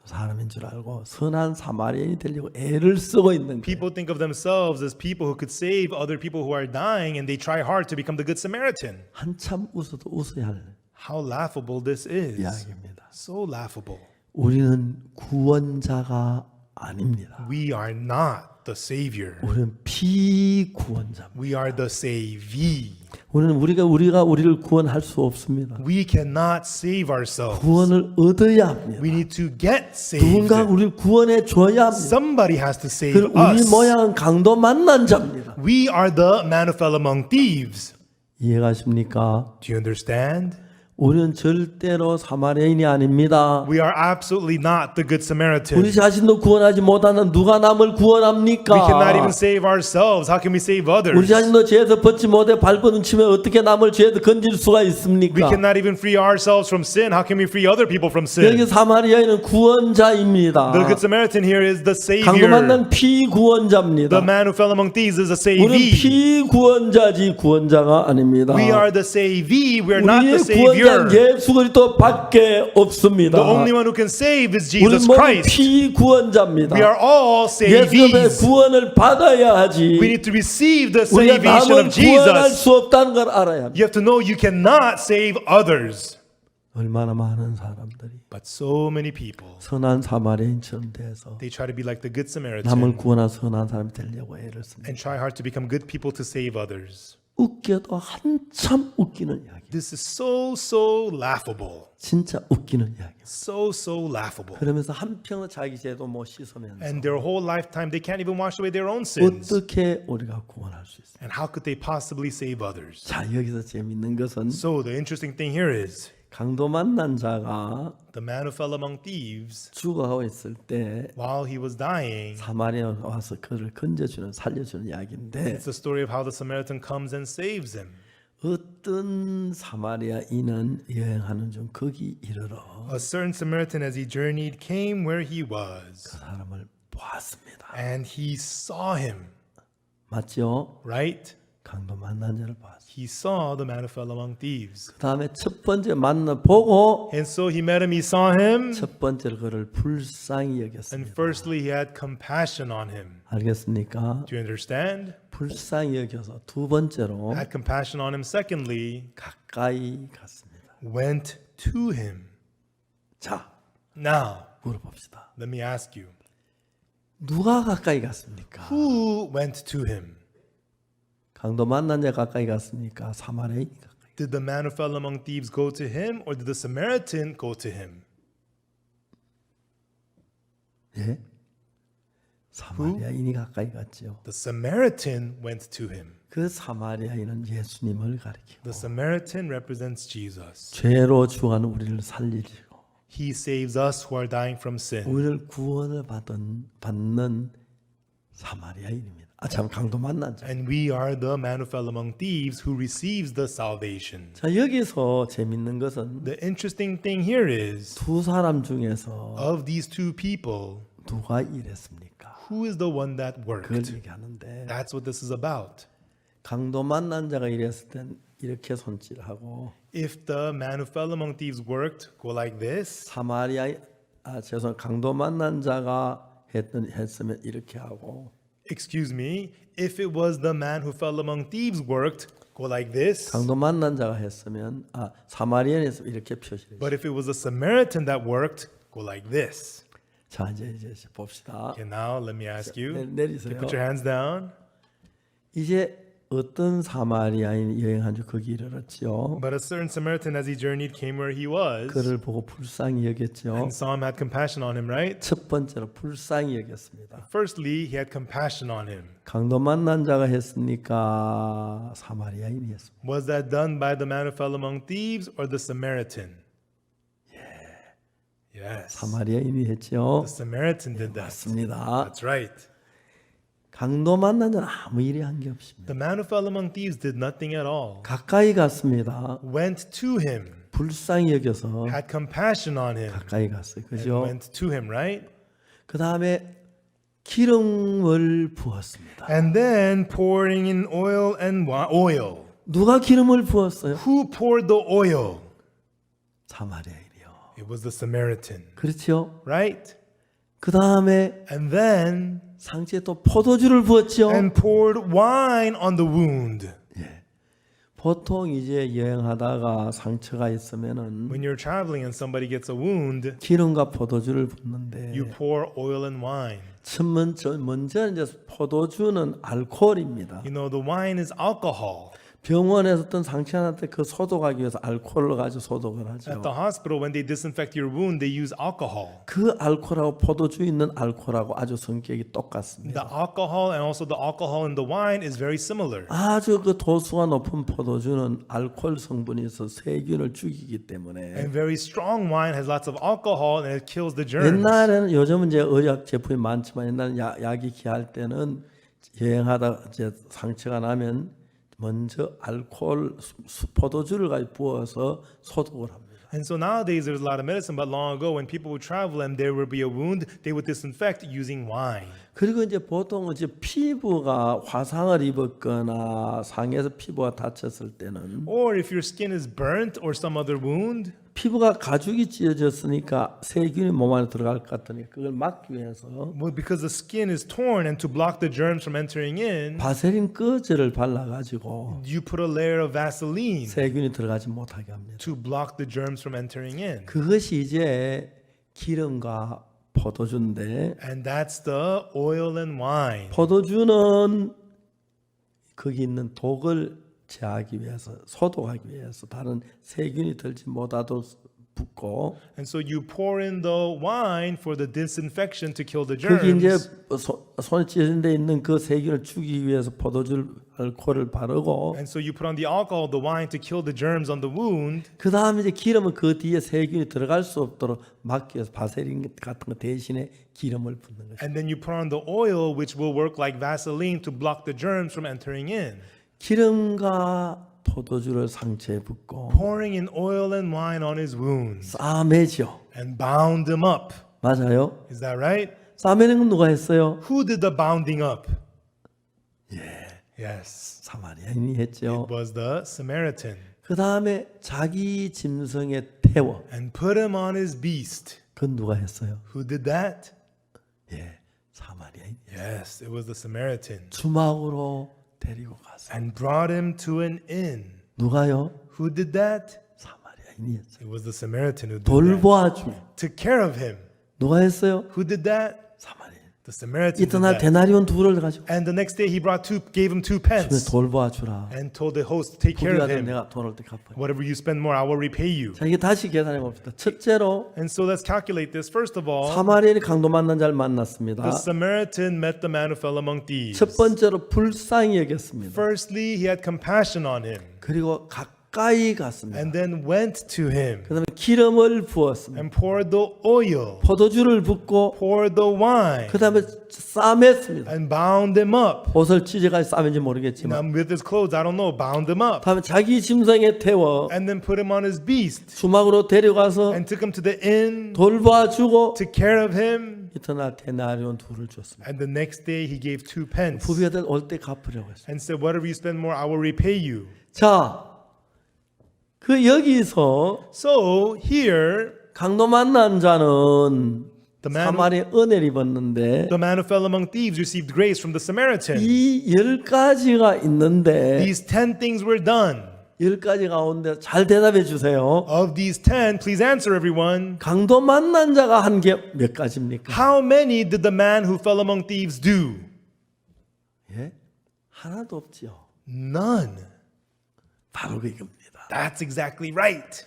사람인 줄 알고 선한 사마리아인이 되려고 애를 쓰고 있는 거예요. People think of themselves as people who could save other people who are dying, and they try hard to become the good Samaritan. 한참 웃어도 웃어야 할 How laughable this is. 이야기입니다. So laughable. 우리는 구원자가 아닙니다. We are not the Savior. 우리는 피구원자입니다. We are the savee. 우리는 우리가 우리를 구원할 수 없습니다. We cannot save ourselves. 구원을 얻어야 합니다. We need to get saved. 누군가 우리를 구원해 줘야 합니다. Somebody has to save 그 우리 us. 모양은 강도 만난 자입니다. We are the man who fell among thieves. 이해가십니까? Do you understand? 우리는 절대로 사마리아인이 아닙니다. We are absolutely not the good Samaritan. 우리 자신도 구원하지 못하는 누가 남을 구원합니까? We cannot even save ourselves. How can we save others? 우리 자신도 죄에서 벗지 못해 발버둥 치면 어떻게 남을 죄에서 건질 수가 We 있습니까? cannot even free ourselves from sin. How can we free other people from 여기 sin? 사마리아인은 구원자입니다. The good Samaritan here is the 강도 Savior. 만난 피구원자입니다. The man who fell among thieves is a 우리는 savee. 피구원자지 구원자가 아닙니다. We are the savee. We are not 우리의 the Savior. 구원하는 예수 그리스도밖에 없습니다. The only one who can save is 우리 Jesus 모두 Christ. 피구원자입니다. We are all 예수님의 savees. 구원을 받아야 하지. We need to receive the 우리가 salvation 남을 of 구원할 Jesus. 수 없다는 걸 알아야 합니다. You have to know you cannot save others. 얼마나 많은 사람들이 But so many people, 선한 사마리아인처럼 돼서 they try to be like the Good 남을 Samaritan 구원한 선한 사람이 되려고 애를 씁니다. and try hard to become good people to save others. 웃겨도 한참 웃기는 이야기. This is so laughable. 진짜 웃기는 이야기. So laughable. 그러면서 한평은 자기 죄도 못 씻으면서 And their whole lifetime, they can't even wash away their own sins. 어떻게 우리가 구원할 수 있어요? And how could they possibly save others? 자, 여기서 재밌는 것은 So the interesting thing here is 강도 만난 자가 the man who fell among thieves, 죽어가고 있을 때 while he was dying, 사마리아 와서 그를 건져주는 살려주는 이야기인데 it's the story of how the Samaritan comes and saves him. 어떤 사마리아인은 여행하는 중 거기 이르러 A certain Samaritan, as he journeyed, came where he 그 was, 사람을 보았습니다. and he saw him, 맞죠? right? 강도 만난 자를 봤어요. He saw the man who fell among thieves. 그 다음에 첫 번째 만나 보고 And so he met him, he saw him, 첫 번째로 그를 불쌍히 and 여겼습니다. firstly he had compassion on him. 알겠습니까? Do you understand? 불쌍히 여겨서 두 번째로 Had compassion on him. Secondly, 가까이 갔습니다. went to him. 자, Now, 물어봅시다. let me ask you, 누가 가까이 갔습니까? who went to him? 강도 만난 자 가까이 갔습니까? 사마리아인이 가까이. Did the man who fell among thieves go to him, or did the Samaritan go to him? 예? 사마리아인이 가까이 갔죠. The Samaritan went to him. 그 사마리아인은 예수님을 가리키고 The Samaritan represents Jesus. 죄로 죽어가는 우리를 살리시고 He saves us who are dying from sin. 우리를 구원을 받는 사마리아인입니다. 참 강도 만난 자. And we are the man who fell among thieves who receives the salvation. 자, 여기서 재밌는 것은 The interesting thing here is, 두 사람 중에서 of these two people, 누가 일했습니까? who is the one that 그걸 worked? 얘기하는데 That's what this is about. 강도 만난 자가 일했을 땐 이렇게 손질하고 If the man who fell among thieves worked, go like this. 강도 만난 자가 했으면 이렇게 하고 Excuse me. If it was the man who fell among thieves worked, go like this. 강도 만난 자가 했으면 사마리아인에서 이렇게 표시를. But if it was a Samaritan that worked, go like this. 자, 이제 봅시다. Okay, now let me ask you. 내리세요. Put your hands down. 이제 어떤 사마리아인 여행한 줄 거기 이르렀지요. But a certain Samaritan, as he journeyed, came where he was, 그를 보고 불쌍히 여겼죠. and saw him, had compassion on him, right? 첫 번째로 불쌍히 여겼습니다. Firstly, he had compassion on him. 강도 만난 자가 했습니까? 사마리아인이 했습니다. Was that done by the man who fell among thieves or the Samaritan? Yes. 사마리아인이 했죠. The Samaritan did that. 맞습니다. That's right. 강도 만난 자는 아무 일이 한 게 없습니다. The man who fell among thieves did nothing at all. 가까이 갔습니다. Went to him, 불쌍히 여겨서 had compassion on him, 가까이 갔어요. and 그죠? went to him, right? 그 다음에 기름을 부었습니다. And then pouring in oil and oil. 누가 기름을 부었어요? Who poured the oil? 사마리아인이요. It was the Samaritan, 그렇죠? right? 그 다음에 And then 상처에 또 포도주를 부었죠. and poured wine on the wound. 보통 이제 여행하다가 상처가 있으면은 When you're traveling and somebody gets a wound, 기름과 포도주를 붓는데 you pour oil and wine. 먼저 이제 포도주는 알코올입니다. You know, the wine is alcohol. 병원에서 어떤 상처한테 그 소독하기 위해서 알코올을 가지고 소독을 하죠. At the hospital, when they disinfect your wound, they use alcohol. 그 알코올하고 포도주 있는 알코올하고 아주 성격이 똑같습니다. The alcohol and also the alcohol in the wine is very similar. 아주 그 도수가 높은 포도주는 알코올 성분이 있어 세균을 죽이기 때문에 And very strong wine has lots of alcohol and it kills the germs. 옛날에는 요즘은 이제 의약 제품이 많지만 옛날에 약이 귀할 때는 여행하다 이제 상처가 나면 먼저 알코올 포도주를 가지고 부어서 소독을 합니다. And so nowadays there's a lot of medicine, but long ago when people would travel and there would be a wound, they would disinfect using wine. 그리고 이제 보통 이제 피부가 화상을 입었거나 상해서 피부가 다쳤을 때는 Or if your skin is burnt or some other wound, 피부가 가죽이 찢어졌으니까 세균이 몸 안에 들어갈 것 같으니 그걸 막기 위해서 well, because the skin is torn and to block the germs from entering in, 바세린 끄즈를 발라가지고 you put a layer of Vaseline 세균이 들어가지 못하게 합니다. to block the germs from entering in. 그것이 이제 기름과 포도주인데 And that's the oil and wine. 포도주는 거기 있는 독을 제하기 위해서 소독하기 위해서 다른 세균이 들지 못하도록 붓고 And so you pour in the wine for the disinfection to kill the 거기 이제 germs. 손에 찢어진 데 있는 그 세균을 죽이기 위해서 포도주 알코올을 바르고 And so you put on the alcohol, the wine to kill the germs on the wound. 그 다음에 이제 기름은 그 뒤에 세균이 들어갈 수 없도록 막기 위해서 바세린 같은 거 대신에 기름을 붓는 거죠. And then you put on the oil, which will work like Vaseline to block the germs from entering in. 기름과 포도주를 상처에 붓고 Pouring in oil and wine on his wounds 싸매죠. and bound him up. 맞아요? Is that right? 싸매는 건 누가 했어요? Who did the bounding up? Yes. 사마리아인이 했죠. It was the Samaritan. 그 다음에 자기 짐승에 태워. And put him on his beast. 그건 누가 했어요? Who did that? 예, 사마리아인. Yes, it was the Samaritan. 주막으로 데리고 가서. And brought him to an inn. 누가요? Who did that? 사마리아인이 했어요. It was the Samaritan who did that. 돌보아주. Took care of him. 누가 했어요? Who did that? 사마리아인. The Samaritan did 이튿날 that. 데나리온 둘을 가지고 And the next day he gave him 2 주변에 pence 돌보아주라. and told the host to take care 부귀가 of 되면 him. 내가 돈을 때 갚아요. Whatever you spend more, I will repay you. 자, 이게 다시 계산해 봅시다. 첫째로 And so let's calculate this. First of all, 사마리아인이 강도 만난 자를 만났습니다. the Samaritan met the man who fell among thieves. 첫 번째로 불쌍히 여겼습니다. Firstly, he had compassion on him 그리고 가까이 갔습니다. and then went to him 그다음에 기름을 부었습니다. and poured the oil, 포도주를 붓고 poured the wine, 그다음에 싸맸습니다. and bound him up. 옷을 찢어가지고 싸맨지 모르겠지만 Now, with his clothes, I don't know, bound him up. 다음에 자기 짐승에 태워 And then put him on his beast 주막으로 데려가서 and took him to the inn, 돌봐주고 took care of him. 이튿날 데나리온 둘을 줬습니다. And the next day he gave 2 pence 부비들 올 때 갚으려고 했어요. and said, whatever you spend more, I will repay you. 자, 그 여기서 So here, 강도 만난 자는 the man, 사마리아 은혜를 입었는데 the man who fell among thieves received grace from the Samaritan. 이 10가지가 있는데 These 10 things were done. 10가지 가운데 잘 대답해 주세요. Of these 10, please answer everyone. 강도 만난 자가 한 게 몇 가지입니까? How many did the man who fell among thieves do? 예? 하나도 없지요. None. 바로 그겁니다. That's exactly right.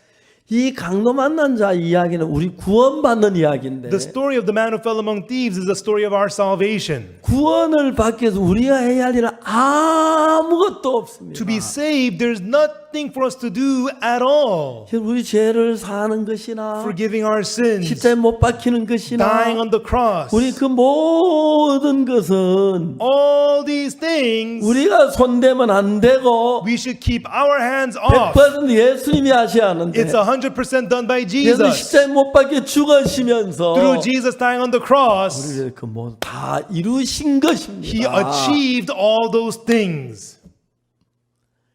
이 강도 만난 자 이야기는 우리 구원받는 이야기인데 The story of the man who fell among thieves is the story of our salvation. 구원을 받기 위해서 우리가 해야 할 일은 아무것도 없습니다. To be saved, there's nothing for us to do at all. 우리 죄를 사는 것이나 Forgiving our sins, 십자가에 못 박히는 것이나 dying on the cross, 우리 그 모든 것은 all these things, 우리가 손대면 안 되고 we should keep our hands off. 100% 예수님이 하셔야 하는데 It's 100% done by 예수 Jesus. 십자가에 못 박혀 죽으시면서 Through Jesus dying on the cross, 우리를 그 모두 다 이루신 것입니다. He achieved all those things.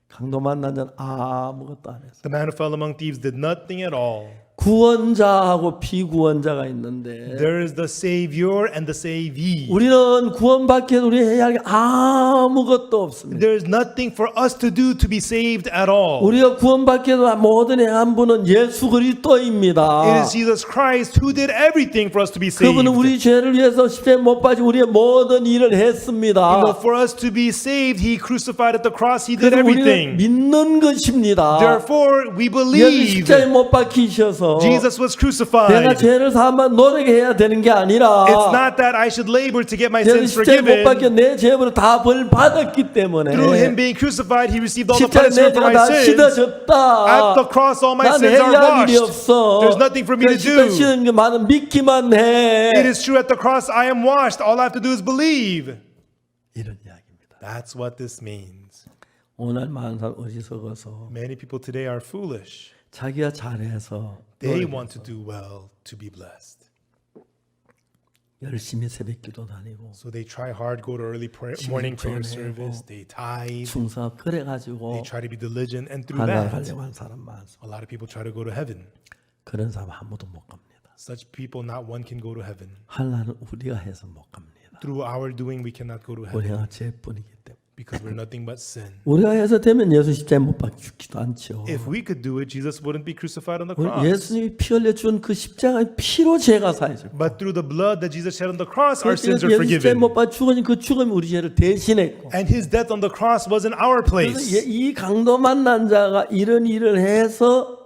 강도 만난 자는 아무것도 안 했어요. The man who fell among thieves did nothing at all. 구원자하고 비구원자가 있는데 There is the Savior and the savee. 우리는 구원받기 위해서 우리 해야 할 게 아무것도 없습니다. There is nothing for us to do to be saved at all. 우리가 구원받기 위해서 모든 한 분은 예수 그리스도입니다. It is Jesus Christ who did everything for us to be saved. 그분은 우리 죄를 위해서 십자가에 못 박히고 우리의 모든 일을 했습니다. You know, for us to be saved, He crucified at the cross. He did 그래서 우리는 everything. 믿는 것입니다. Therefore, we 예수 believe 십자가에 못 박히셔서 Jesus was 내가 crucified. 죄를 사하면 노력해야 되는 게 아니라 It's not that I should labor to get my 내가 sins 십자가에 못 박혀 forgiven. 내 죄를 다 벌 받았기 때문에 Through Him being crucified, He received all the 십자가에 내 punishment for 죄가 my 다 sins. 씻어졌다. At the cross, all my 난 sins are 해야 할 일이 washed. 없어. There's nothing for me to 십자가 do. 씻는 게 많은 믿기만 해. It is true at the cross, I am washed. All I have to do is believe. 이런 이야기입니다. That's what this means. 오늘 많은 사람 어리석어서 Many people today are foolish. 자기가 잘해서 They want to do well to be blessed. 열심히 새벽기도 다니고 So they try hard, go to early morning prayer service. They tithe. 충성 그래가지고 They try to be diligent, and through 하나님 that, 가려고 하는 사람 많습니다. a lot of people try to go to heaven. 그런 사람 아무도 못 갑니다. Such people, not one can go to heaven. 하나는 우리가 해서 못 갑니다. Through our doing, we cannot go to heaven 우리가 죄뿐이기 때문에. because we're nothing but sin. 우리가 해서 되면 예수 십자가에 못 박혀 죽지도 않죠. If we could do it, Jesus wouldn't be crucified on the 우리 cross. 예수님이 피 흘려 준 그 십자가의 피로 죄가 사해져. But through the blood that Jesus shed on the cross, our sins 예수 are 십자가에 forgiven. 못 박혀 죽으니 그 죽음이 우리 죄를 대신했고. And his death on the cross was in our 그래서 place. 이 강도 만난 자가 이런 일을 해서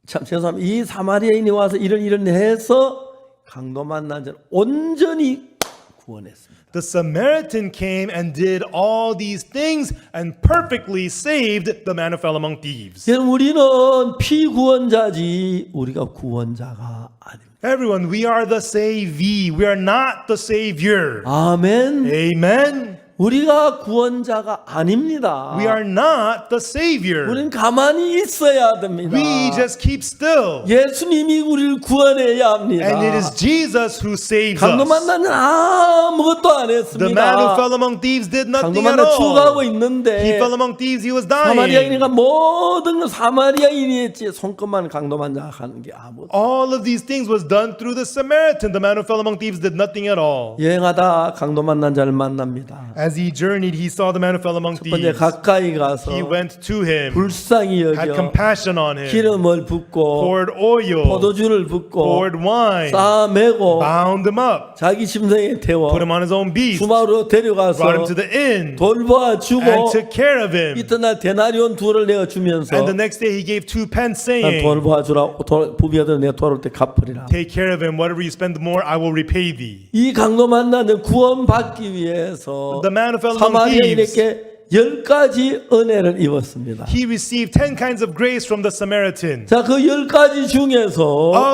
참 죄송합니다. 이 사마리아인이 와서 이런 일을 해서 강도 만난 자를 온전히 구원했습니다. The Samaritan came and did all these things and perfectly saved the man who fell among thieves. 여러분 우리는 피구원자지 우리가 구원자가 아닙니다. Everyone, we are the savee. We are not the savior. 아멘. Amen. 우리가 구원자가 아닙니다. We are not the savior. 우리는 가만히 있어야 됩니다. We just keep still. 예수님이 우리를 구원해야 합니다. And it is Jesus who saves 강도 us. 만난 자는 아무것도 안 The man who 했습니다. fell among thieves did 강도 nothing at 만나 죽어가고 all. He 있는데 fell among thieves. He was dying. 사마리아인이가 모든 걸 사마리아인이 했지 손끝만 강도 만나 하는 게 아무것도. All of these things was done through the Samaritan. The man who fell among thieves did nothing at all. 여행하다 강도 만난 자를 만납니다. As he journeyed, he saw the man who fell among 첫 번째 thieves. 가까이 가서 He went to him, 불쌍히 had 여겨 compassion on him, 기름을 붓고 poured oil, 포도주를 붓고 poured wine, 싸매고 bound him up, 자기 심성에 태워 put him on his own beast, 주마로 데려가서 brought him to the inn, 돌봐주고 and took care of him. 이튿날 데나리온 둘을 내어주면서 And the next day he gave 2 pence, 난 saying, 돌봐주라 부비하던 내가 돌아올 때 갚으리라. take care of him. Whatever you spend more, I will repay thee. 이 강도 만나는 구원받기 위해서 The man who fell among thieves, 사마리아인에게 10가지 은혜를 입었습니다. he received 10 kinds of grace from the Samaritan. 자, 그 10가지 중에서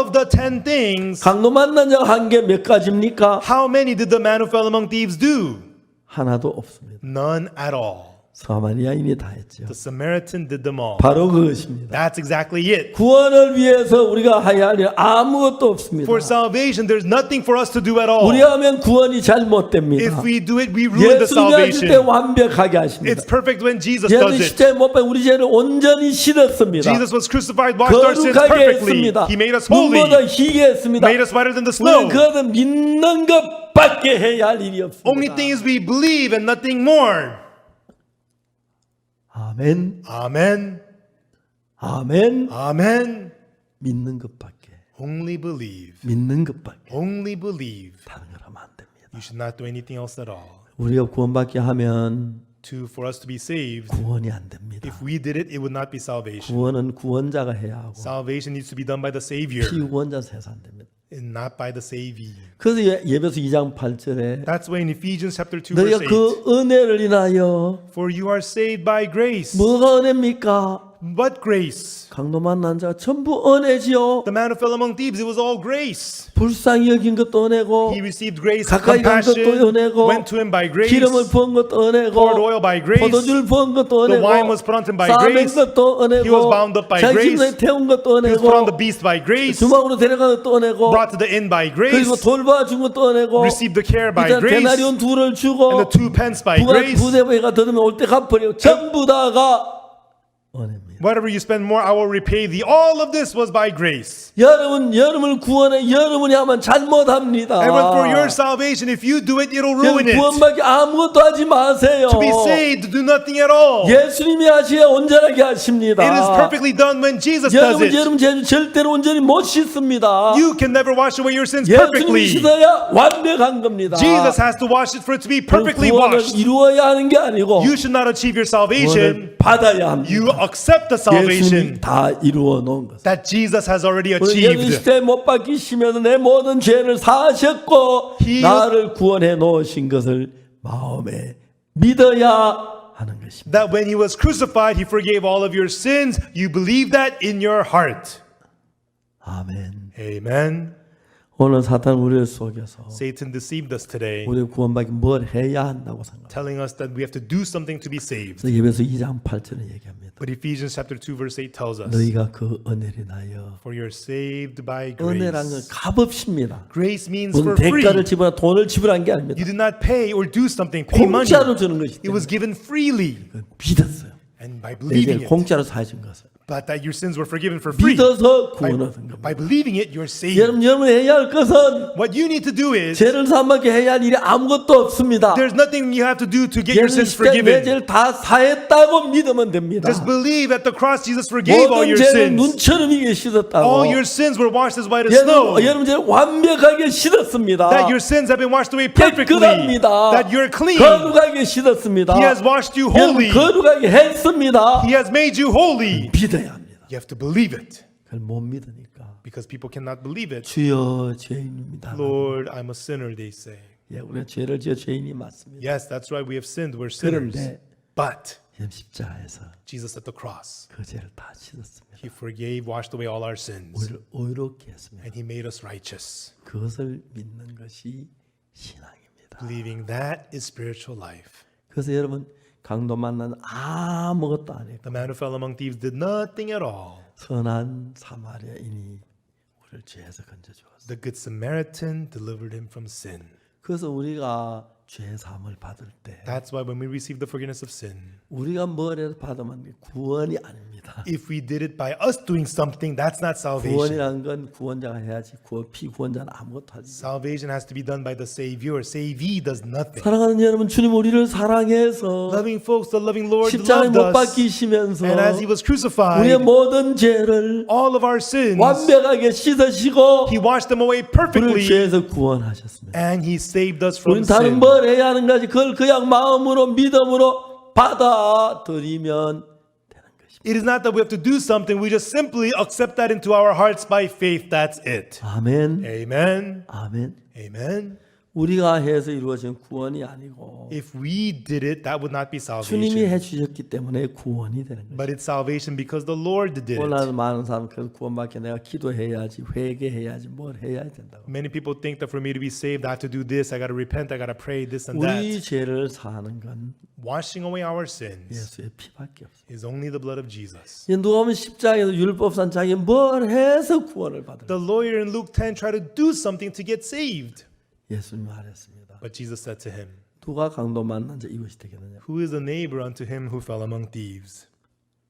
Of the 10 things, 강도 만난 자가 한 게 몇 가지입니까? how many did the man who fell among thieves do? 하나도 없습니다. None at all. 사마리아인이 다 했죠. The Samaritan did them all. 바로 그것입니다. That's exactly it. 구원을 위해서 우리가 해야 할 일 아무것도 없습니다. For salvation, there's nothing for us to do at all. 우리가 하면 구원이 잘못됩니다. If we do it, we ruin the 예수님이 하실 때 salvation. 완벽하게 하십니다. It's perfect when Jesus does 예수님 it. 십자가에 못 박혀 우리 죄를 온전히 씻었습니다. Jesus was crucified, washed our sins 거룩하게 perfectly. 했습니다. He made us holy, 눈보다 희게 했습니다. made us whiter than the 우리는 snow. 그것을 믿는 것밖에 해야 할 일이 없습니다. Only thing is we believe and nothing more. 아멘. Amen. 아멘. Amen. 믿는 것밖에. Only believe. 믿는 것밖에. Only believe. 다른 걸 하면 안 됩니다. You should not do anything else at all. 우리가 구원받게 하면 For us to be saved, 구원이 안 됩니다. if we did it, it would not be salvation. 구원은 구원자가 해야 하고 Salvation needs to be done by the Savior 피구원자에서 해서 안 됩니다. and not by the savee. 그래서 예배서 2장 8절에 That's why in Ephesians chapter 2 verse 너희가 8, 그 은혜를 인하여 for you are saved by grace. 뭐가 은혜입니까? But grace. 강도 만난 자 전부 은혜지요. The man who fell among thieves, it was all grace. 불쌍히 여긴 것도 은혜고 He received grace, 가까이 간 것도 compassion, 은혜고 went to him by grace, 기름을 부은 것도 은혜고 poured oil by grace, 포도주를 부은 것도 the 은혜고 wine was put on him by 싸맨 grace, 것도 he was bound 은혜고 up by 자기 grace, 심성에 태운 것도 he was put on the 은혜고 beast by grace, 주막으로 데려간 것도 은혜고 brought to the inn by grace, 그리고 돌봐준 것도 은혜고 received the care by 일단 grace, 데나리온 둘을 주고 and the 2 pence by 부가 grace. 2대배가 더으면 올 때 갚으려 전부 다가 은혜입니다. Whatever you spend more, I will repay thee. All of this was by grace. 여러분을 구원해 여러분이 하면 잘못합니다. And for your salvation, if you do it, it'll ruin it. 구원받기 아무것도 하지 마세요. To be saved, do nothing at all. 예수님이 하셔야 온전하게 하십니다. It is perfectly done when Jesus does it. 여러분 죄는 절대로 온전히 못 씻습니다. You can never wash away your sins 예수님이 perfectly. 씻어야 완벽한 겁니다. Jesus has to wash it for it to be perfectly 구원을 washed. 이루어야 하는 게 아니고 You should not achieve your salvation. 구원을 받아야 합니다. You accept the 예수님이 salvation 다 이루어 놓은 것. that Jesus has already 예수 achieved. 시대에 못 박히시면 내 모든 죄를 사하셨고 나를 구원해 놓으신 것을 마음에 믿어야 하는 것입니다. That when he was crucified, he forgave all of your sins. You believe that in your heart. 아멘. Amen. 오늘 사탄 우리를 속여서 Satan deceived us today, 우리 구원받기 뭘 해야 한다고 생각합니다. telling us that we have to do something to be saved. 그래서 예배서 2장 8절에 얘기합니다. But Ephesians chapter 2 verse 8 tells us, 너희가 그 은혜를 인하여 for you're saved by 은혜란 건 grace. 값없습니다. Grace means 무슨 for free. 대가를 지불한 돈을 지불한 게 아닙니다. You did not pay or do something, pay money. 공짜로 주는 것이기 It was 때문에 given freely. 믿었어요. And by 내 believing 죄를 it, 공짜로 사해준 것을 but that your sins were forgiven for free. 믿어서 By, 구원을 얻은 겁니다. by believing it, you're saved. 여러분 해야 할 것은 What you need to do is, 죄를 사하게 해야 할 일이 아무것도 없습니다. there's nothing you have to do to get your 여러분 sins 십자가에 내 forgiven. 죄를 다 사했다고 믿으면 됩니다. Just believe at the cross Jesus forgave all 모든 your 죄를 sins. 눈처럼 이게 씻었다고. All your sins were washed as white as snow. 여러분 죄를 완벽하게 씻었습니다. That your sins have been washed away perfectly. 깨끗합니다. That you're clean. 거룩하게 씻었습니다. He has washed you 여러분 holy. 거룩하게 했습니다. He has made you holy. 믿어야 합니다. You have to believe it. 그걸 못 믿으니까 Because people cannot believe it. 주여 죄인입니다. Lord, I'm a sinner, they say. 예, 우리가 죄를 지어 죄인이 맞습니다. Yes, that's right. We have sinned. We're sinners. 그런데 But 십자가에서 Jesus at the cross, 그 죄를 다 씻었습니다. He forgave, washed away all our sins. 우리를 의롭게 했습니다. And He made us righteous. 그것을 믿는 것이 신앙입니다. Believing that is spiritual life. 그래서 여러분 강도 만나는 아무것도 안 했고 The man who fell among thieves did nothing at all. 선한 사마리아인이 우리를 죄에서 건져주었어요. The good Samaritan delivered him from sin. 그래서 우리가 죄 사함을 받을 때 That's why when we receive the forgiveness of sin, 우리가 뭘 해서 받으면 구원이 아닙니다. if we did it by us doing something, that's not salvation. 구원이란 건 구원자가 해야지 피구원자는 아무것도 하지. Salvation has to be done by the Savior. Savee does nothing. 사랑하는 여러분, 주님 우리를 사랑해서 Loving folks, the loving Lord 십자가에 loved 못 us. 박히시면서 And as He was crucified, 우리의 모든 죄를 all of our sins, 완벽하게 씻으시고 He washed them away 우리를 perfectly. 죄에서 구원하셨습니다. And He saved us from 우리는 다른 sin. 뭘 해야 하는가지 그걸 그냥 마음으로 믿음으로 받아들이면 되는 것입니다. It is not that we have to do something. We just simply accept that into our hearts by faith. That's it. 아멘. Amen. 아멘. Amen. 우리가 해서 이루어진 구원이 아니고 If we did it, that would not be 주님이 salvation. 해주셨기 때문에 구원이 되는 거예요. But it's salvation because the Lord did it. 오늘 많은 사람 그 구원받기 내가 기도해야지 회개해야지 뭘 해야 된다고. Many people think that for me to be saved, I have to do this. I got to repent. I got to pray this and 우리 that. 죄를 사하는 건 Washing away our sins 예수의 피밖에 없어요. is only the blood of Jesus. 누가 보면 십자가에서 율법산 자기 뭘 해서 구원을 받을 The lawyer in Luke 10 tried to do something to get saved. 예수님 말했습니다. But Jesus said to him, 누가 강도 만난 자 이것이 되겠느냐? who is a neighbor unto him who fell among thieves?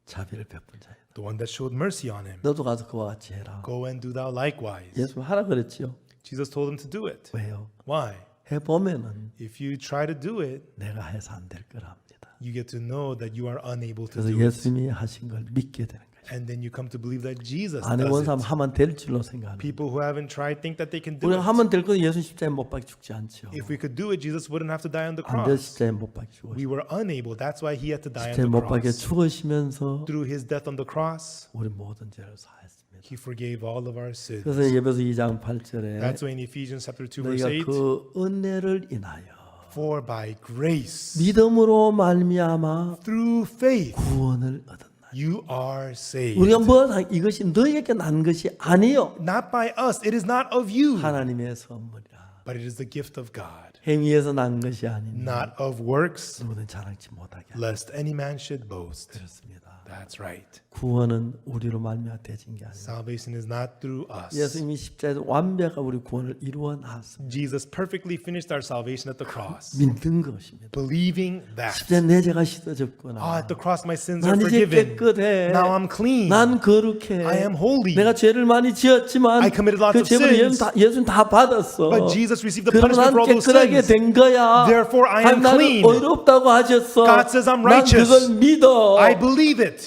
자비를 베푼 자야. The one that showed mercy on him. 너도 가서 그와 같이 해라. Go and do thou likewise. 예수님 하라 그랬지요. Jesus told him to do it. 왜요? Why? 해보면은 If you try to do it, 내가 해서 안 될 거랍니다. you get to know that you are unable to 그래서 do it. 예수님이 하신 걸 믿게 되는 거죠. And then you come to believe that Jesus 안 해본 does 사람 it. 하면 될 줄로 생각합니다. People who haven't tried think that they can do 우리가 it. 하면 될 거는 예수 십자가에 못 박혀 죽지 않죠. If we could do it, Jesus wouldn't have to die on the 안 돼 cross. 십자가에 못 박혀 죽어. We were unable. That's why he had to die on 십자가에 the 못 박혀 cross. 죽으시면서 Through his death on the cross, 우리 모든 죄를 사했습니다. he forgave all of our sins. 그래서 예배서 2장 8절에 That's why in Ephesians chapter 2 verse 너희가 8, 그 은혜를 인하여 for by grace, 믿음으로 말미암아 through faith, 구원을 얻었나. you are saved. 우리가 뭐 이것이 너희에게 난 것이 아니요 Not by us. It is not of you, 하나님의 선물이라. but it is the gift of God. 행위에서 난 것이 아닌 Not of works, 누구든 자랑치 못하게 하라. lest any man should boast. 그렇습니다. That's right. 구원은 우리로 말미암아 되진 게 아니에요. Salvation is not through us. 예수님이 십자가에서 완벽한 우리 구원을 이루어 놨습니다. Jesus perfectly finished our salvation at the cross. 믿는 것입니다. Believing that. 십자가에 내 죄가 씻어졌구나. At the cross my sins are 난 이제 forgiven. 깨끗해. Now I'm clean. 난 거룩해. I am holy. 내가 죄를 많이 지었지만 I committed lots 그 of 죄를 sins. 예수는 다 받았어. But Jesus received the 그러면 punishment 난 for all those 깨끗하게 sins. 된 거야. Therefore I am 나는 clean. 의롭다고 하셨어. God says I'm 난 righteous. 그걸 믿어. I believe it.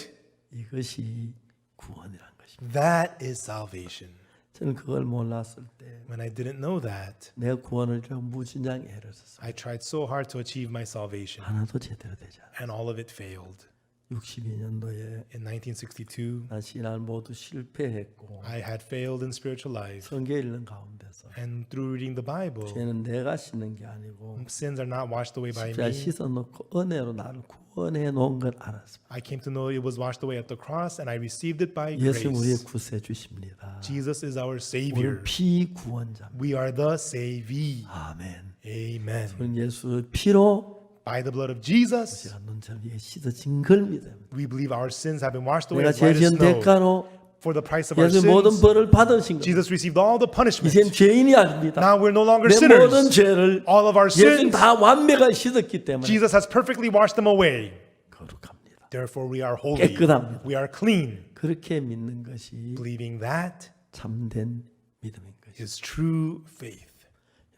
이것이 구원이란 것입니다. That is salvation. 저는 그걸 몰랐을 때 When I didn't know that, 내 구원을 좀 무진장 애를 썼어요. I tried so hard to achieve my salvation, 하나도 제대로 되지 않아. and all of it failed. 62년도에 In 1962, 나 신앙을 모두 실패했고 I had failed in spiritual life. 성경 읽는 가운데서 And through reading the Bible, 죄는 내가 씻는 게 아니고 sins are not washed away by 십자가에 me. 씻어놓고 은혜로 나를 구원해 놓은 걸 알았습니다. I came to know it was washed away at the cross, and I received it by 예수님 우리의 grace. 구세주십니다. Jesus is our 우리는 Savior. 피구원자입니다. We are the savee. 아멘. Amen. 우리는 예수의 피로 By the blood of Jesus, 제가 눈처럼 위에 씻어진 걸 믿습니다. we believe our sins have been washed away 내가 as white 죄 as 지은 snow. 대가로 For the price of our 예수 모든 sins, 벌을 받으신 겁니다. Jesus received all the punishment. 이젠 죄인이 아닙니다. Now we're no longer 내 모든 sinners. 죄를 All of our 예수님 sins, 다 완벽하게 씻었기 때문에 Jesus has perfectly washed them away. 거룩합니다. Therefore, we are holy. 깨끗합니다. We are clean. 그렇게 믿는 것이 Believing that 참된 믿음인 것이죠. is true faith.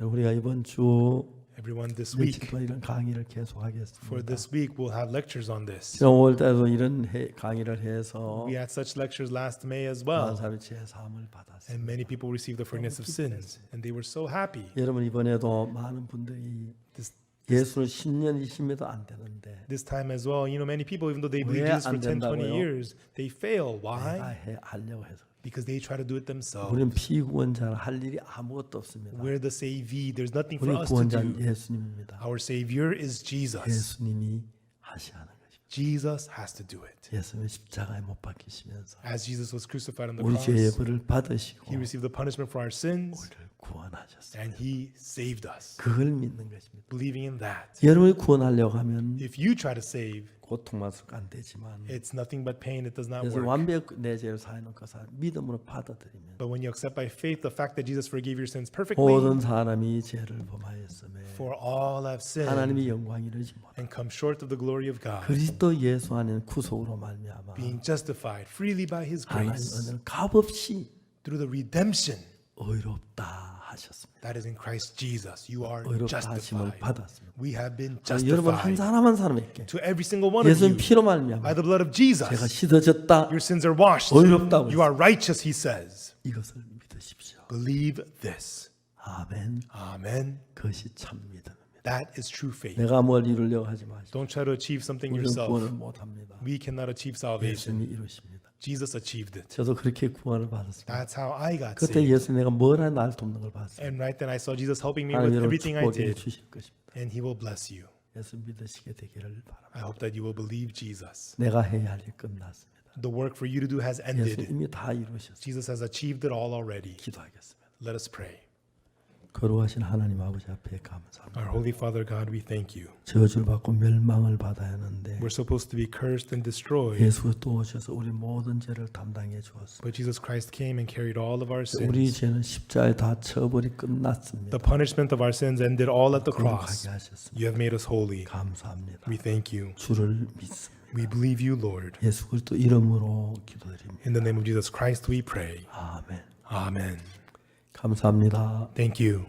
우리가 이번 주 Everyone, this 며칠 week, 동안 이런 강의를 for 계속하겠습니다. this week, we'll have lectures on this. 지난 5월달에도 이런 강의를 해서 We had such lectures last May as 많은 well. 사람이 제 사함을 받았습니다. And many people received the forgiveness of sins. And they were so happy. 여러분 이번에도 많은 분들이 예수를 10년, 20년도 안 되는데 This time as well, many people, even though they believe 왜 Jesus for 안 10, 20 된다고요? years, they fail. 내가 Why? 하려고 해서 Because they try to do it themselves. 우리는 피구원자라 할 일이 아무것도 없습니다. We're the savee. There's nothing for 우리 us to 구원자는 do. 예수님입니다. Our Savior is Jesus. 예수님이 하셔야 하는 것입니다. Jesus has to do it. 예수님이 십자가에 못 박히시면서 As Jesus was crucified on the 우리 죄의 cross, 벌을 받으시고 He received the punishment for our sins, 우리를 구원하셨습니다. and He saved us. 그걸 믿는 것입니다. Believing in that. 여러분이 구원하려고 하면 If you try to save, 고통만 안 되지만 it's nothing but pain. It does not 그래서 work. 완벽 내 죄를 사해놓고 믿음으로 받아들이면 But when you accept by faith the fact that Jesus forgave your sins perfectly, 모든 사람이 죄를 범하였음에 for all have sinned 하나님이 영광 이루지 못 and come short of the glory of God, 그리스도 예수 안에는 구속으로 말미암아 being justified freely by His 하나님 grace 은혜를 값없이 through the redemption 의롭다 하셨습니다. that is in Christ Jesus. You are 의롭다 하심을 justified. 받았습니다. We have been 여러분 한 justified. 사람 한 사람에게 To every single one of 예수님 you, 피로 말미암아 by the blood of Jesus, 제가 씻어졌다. your sins are washed. 의롭다고 You are righteous, He says. 이것을 믿으십시오. Believe this. 아멘. Amen. 그것이 참 믿음입니다. That is true faith. 내가 뭘 이루려고 하지 마시고 Don't try to achieve something 우리는 구원을 yourself. 못합니다. We cannot achieve salvation. 예수님이 이루십니다. Jesus achieved it. 저도 그렇게 구원을 받았습니다. That's how I got 그때 saved. 예수 내가 뭘 하나 날 돕는 걸 봤어요. And right then I saw Jesus helping me 하나님 with 여러분 everything I 축복해 did. 주실 것입니다. And He will bless you. 예수 믿으시게 되기를 바랍니다. I hope that you will believe Jesus. 내가 해야 할 일 끝났습니다. The work for you to do has 예수 ended. 이미 다 이루셨습니다. Jesus has achieved it all already. 기도하겠습니다. Let us pray. 거룩하신 하나님 아버지 앞에 감사합니다. Our Holy Father God, we thank you. 저주를 받고 멸망을 받아야 하는데 We're supposed to be cursed and destroyed, 예수가 또 오셔서 우리 모든 죄를 담당해 주었습니다. but Jesus Christ came and carried all of our 우리 sins. 죄는 십자가에 다 처벌이 끝났습니다. The punishment of our sins ended all at the cross. 거룩하게 하셨습니다. You have made us holy. 감사합니다. We thank you. 주를 믿습니다. We believe you, Lord. 예수 그리스도 이름으로 기도드립니다. In the name of Jesus Christ, we pray. 아멘. Amen. 감사합니다. Thank you.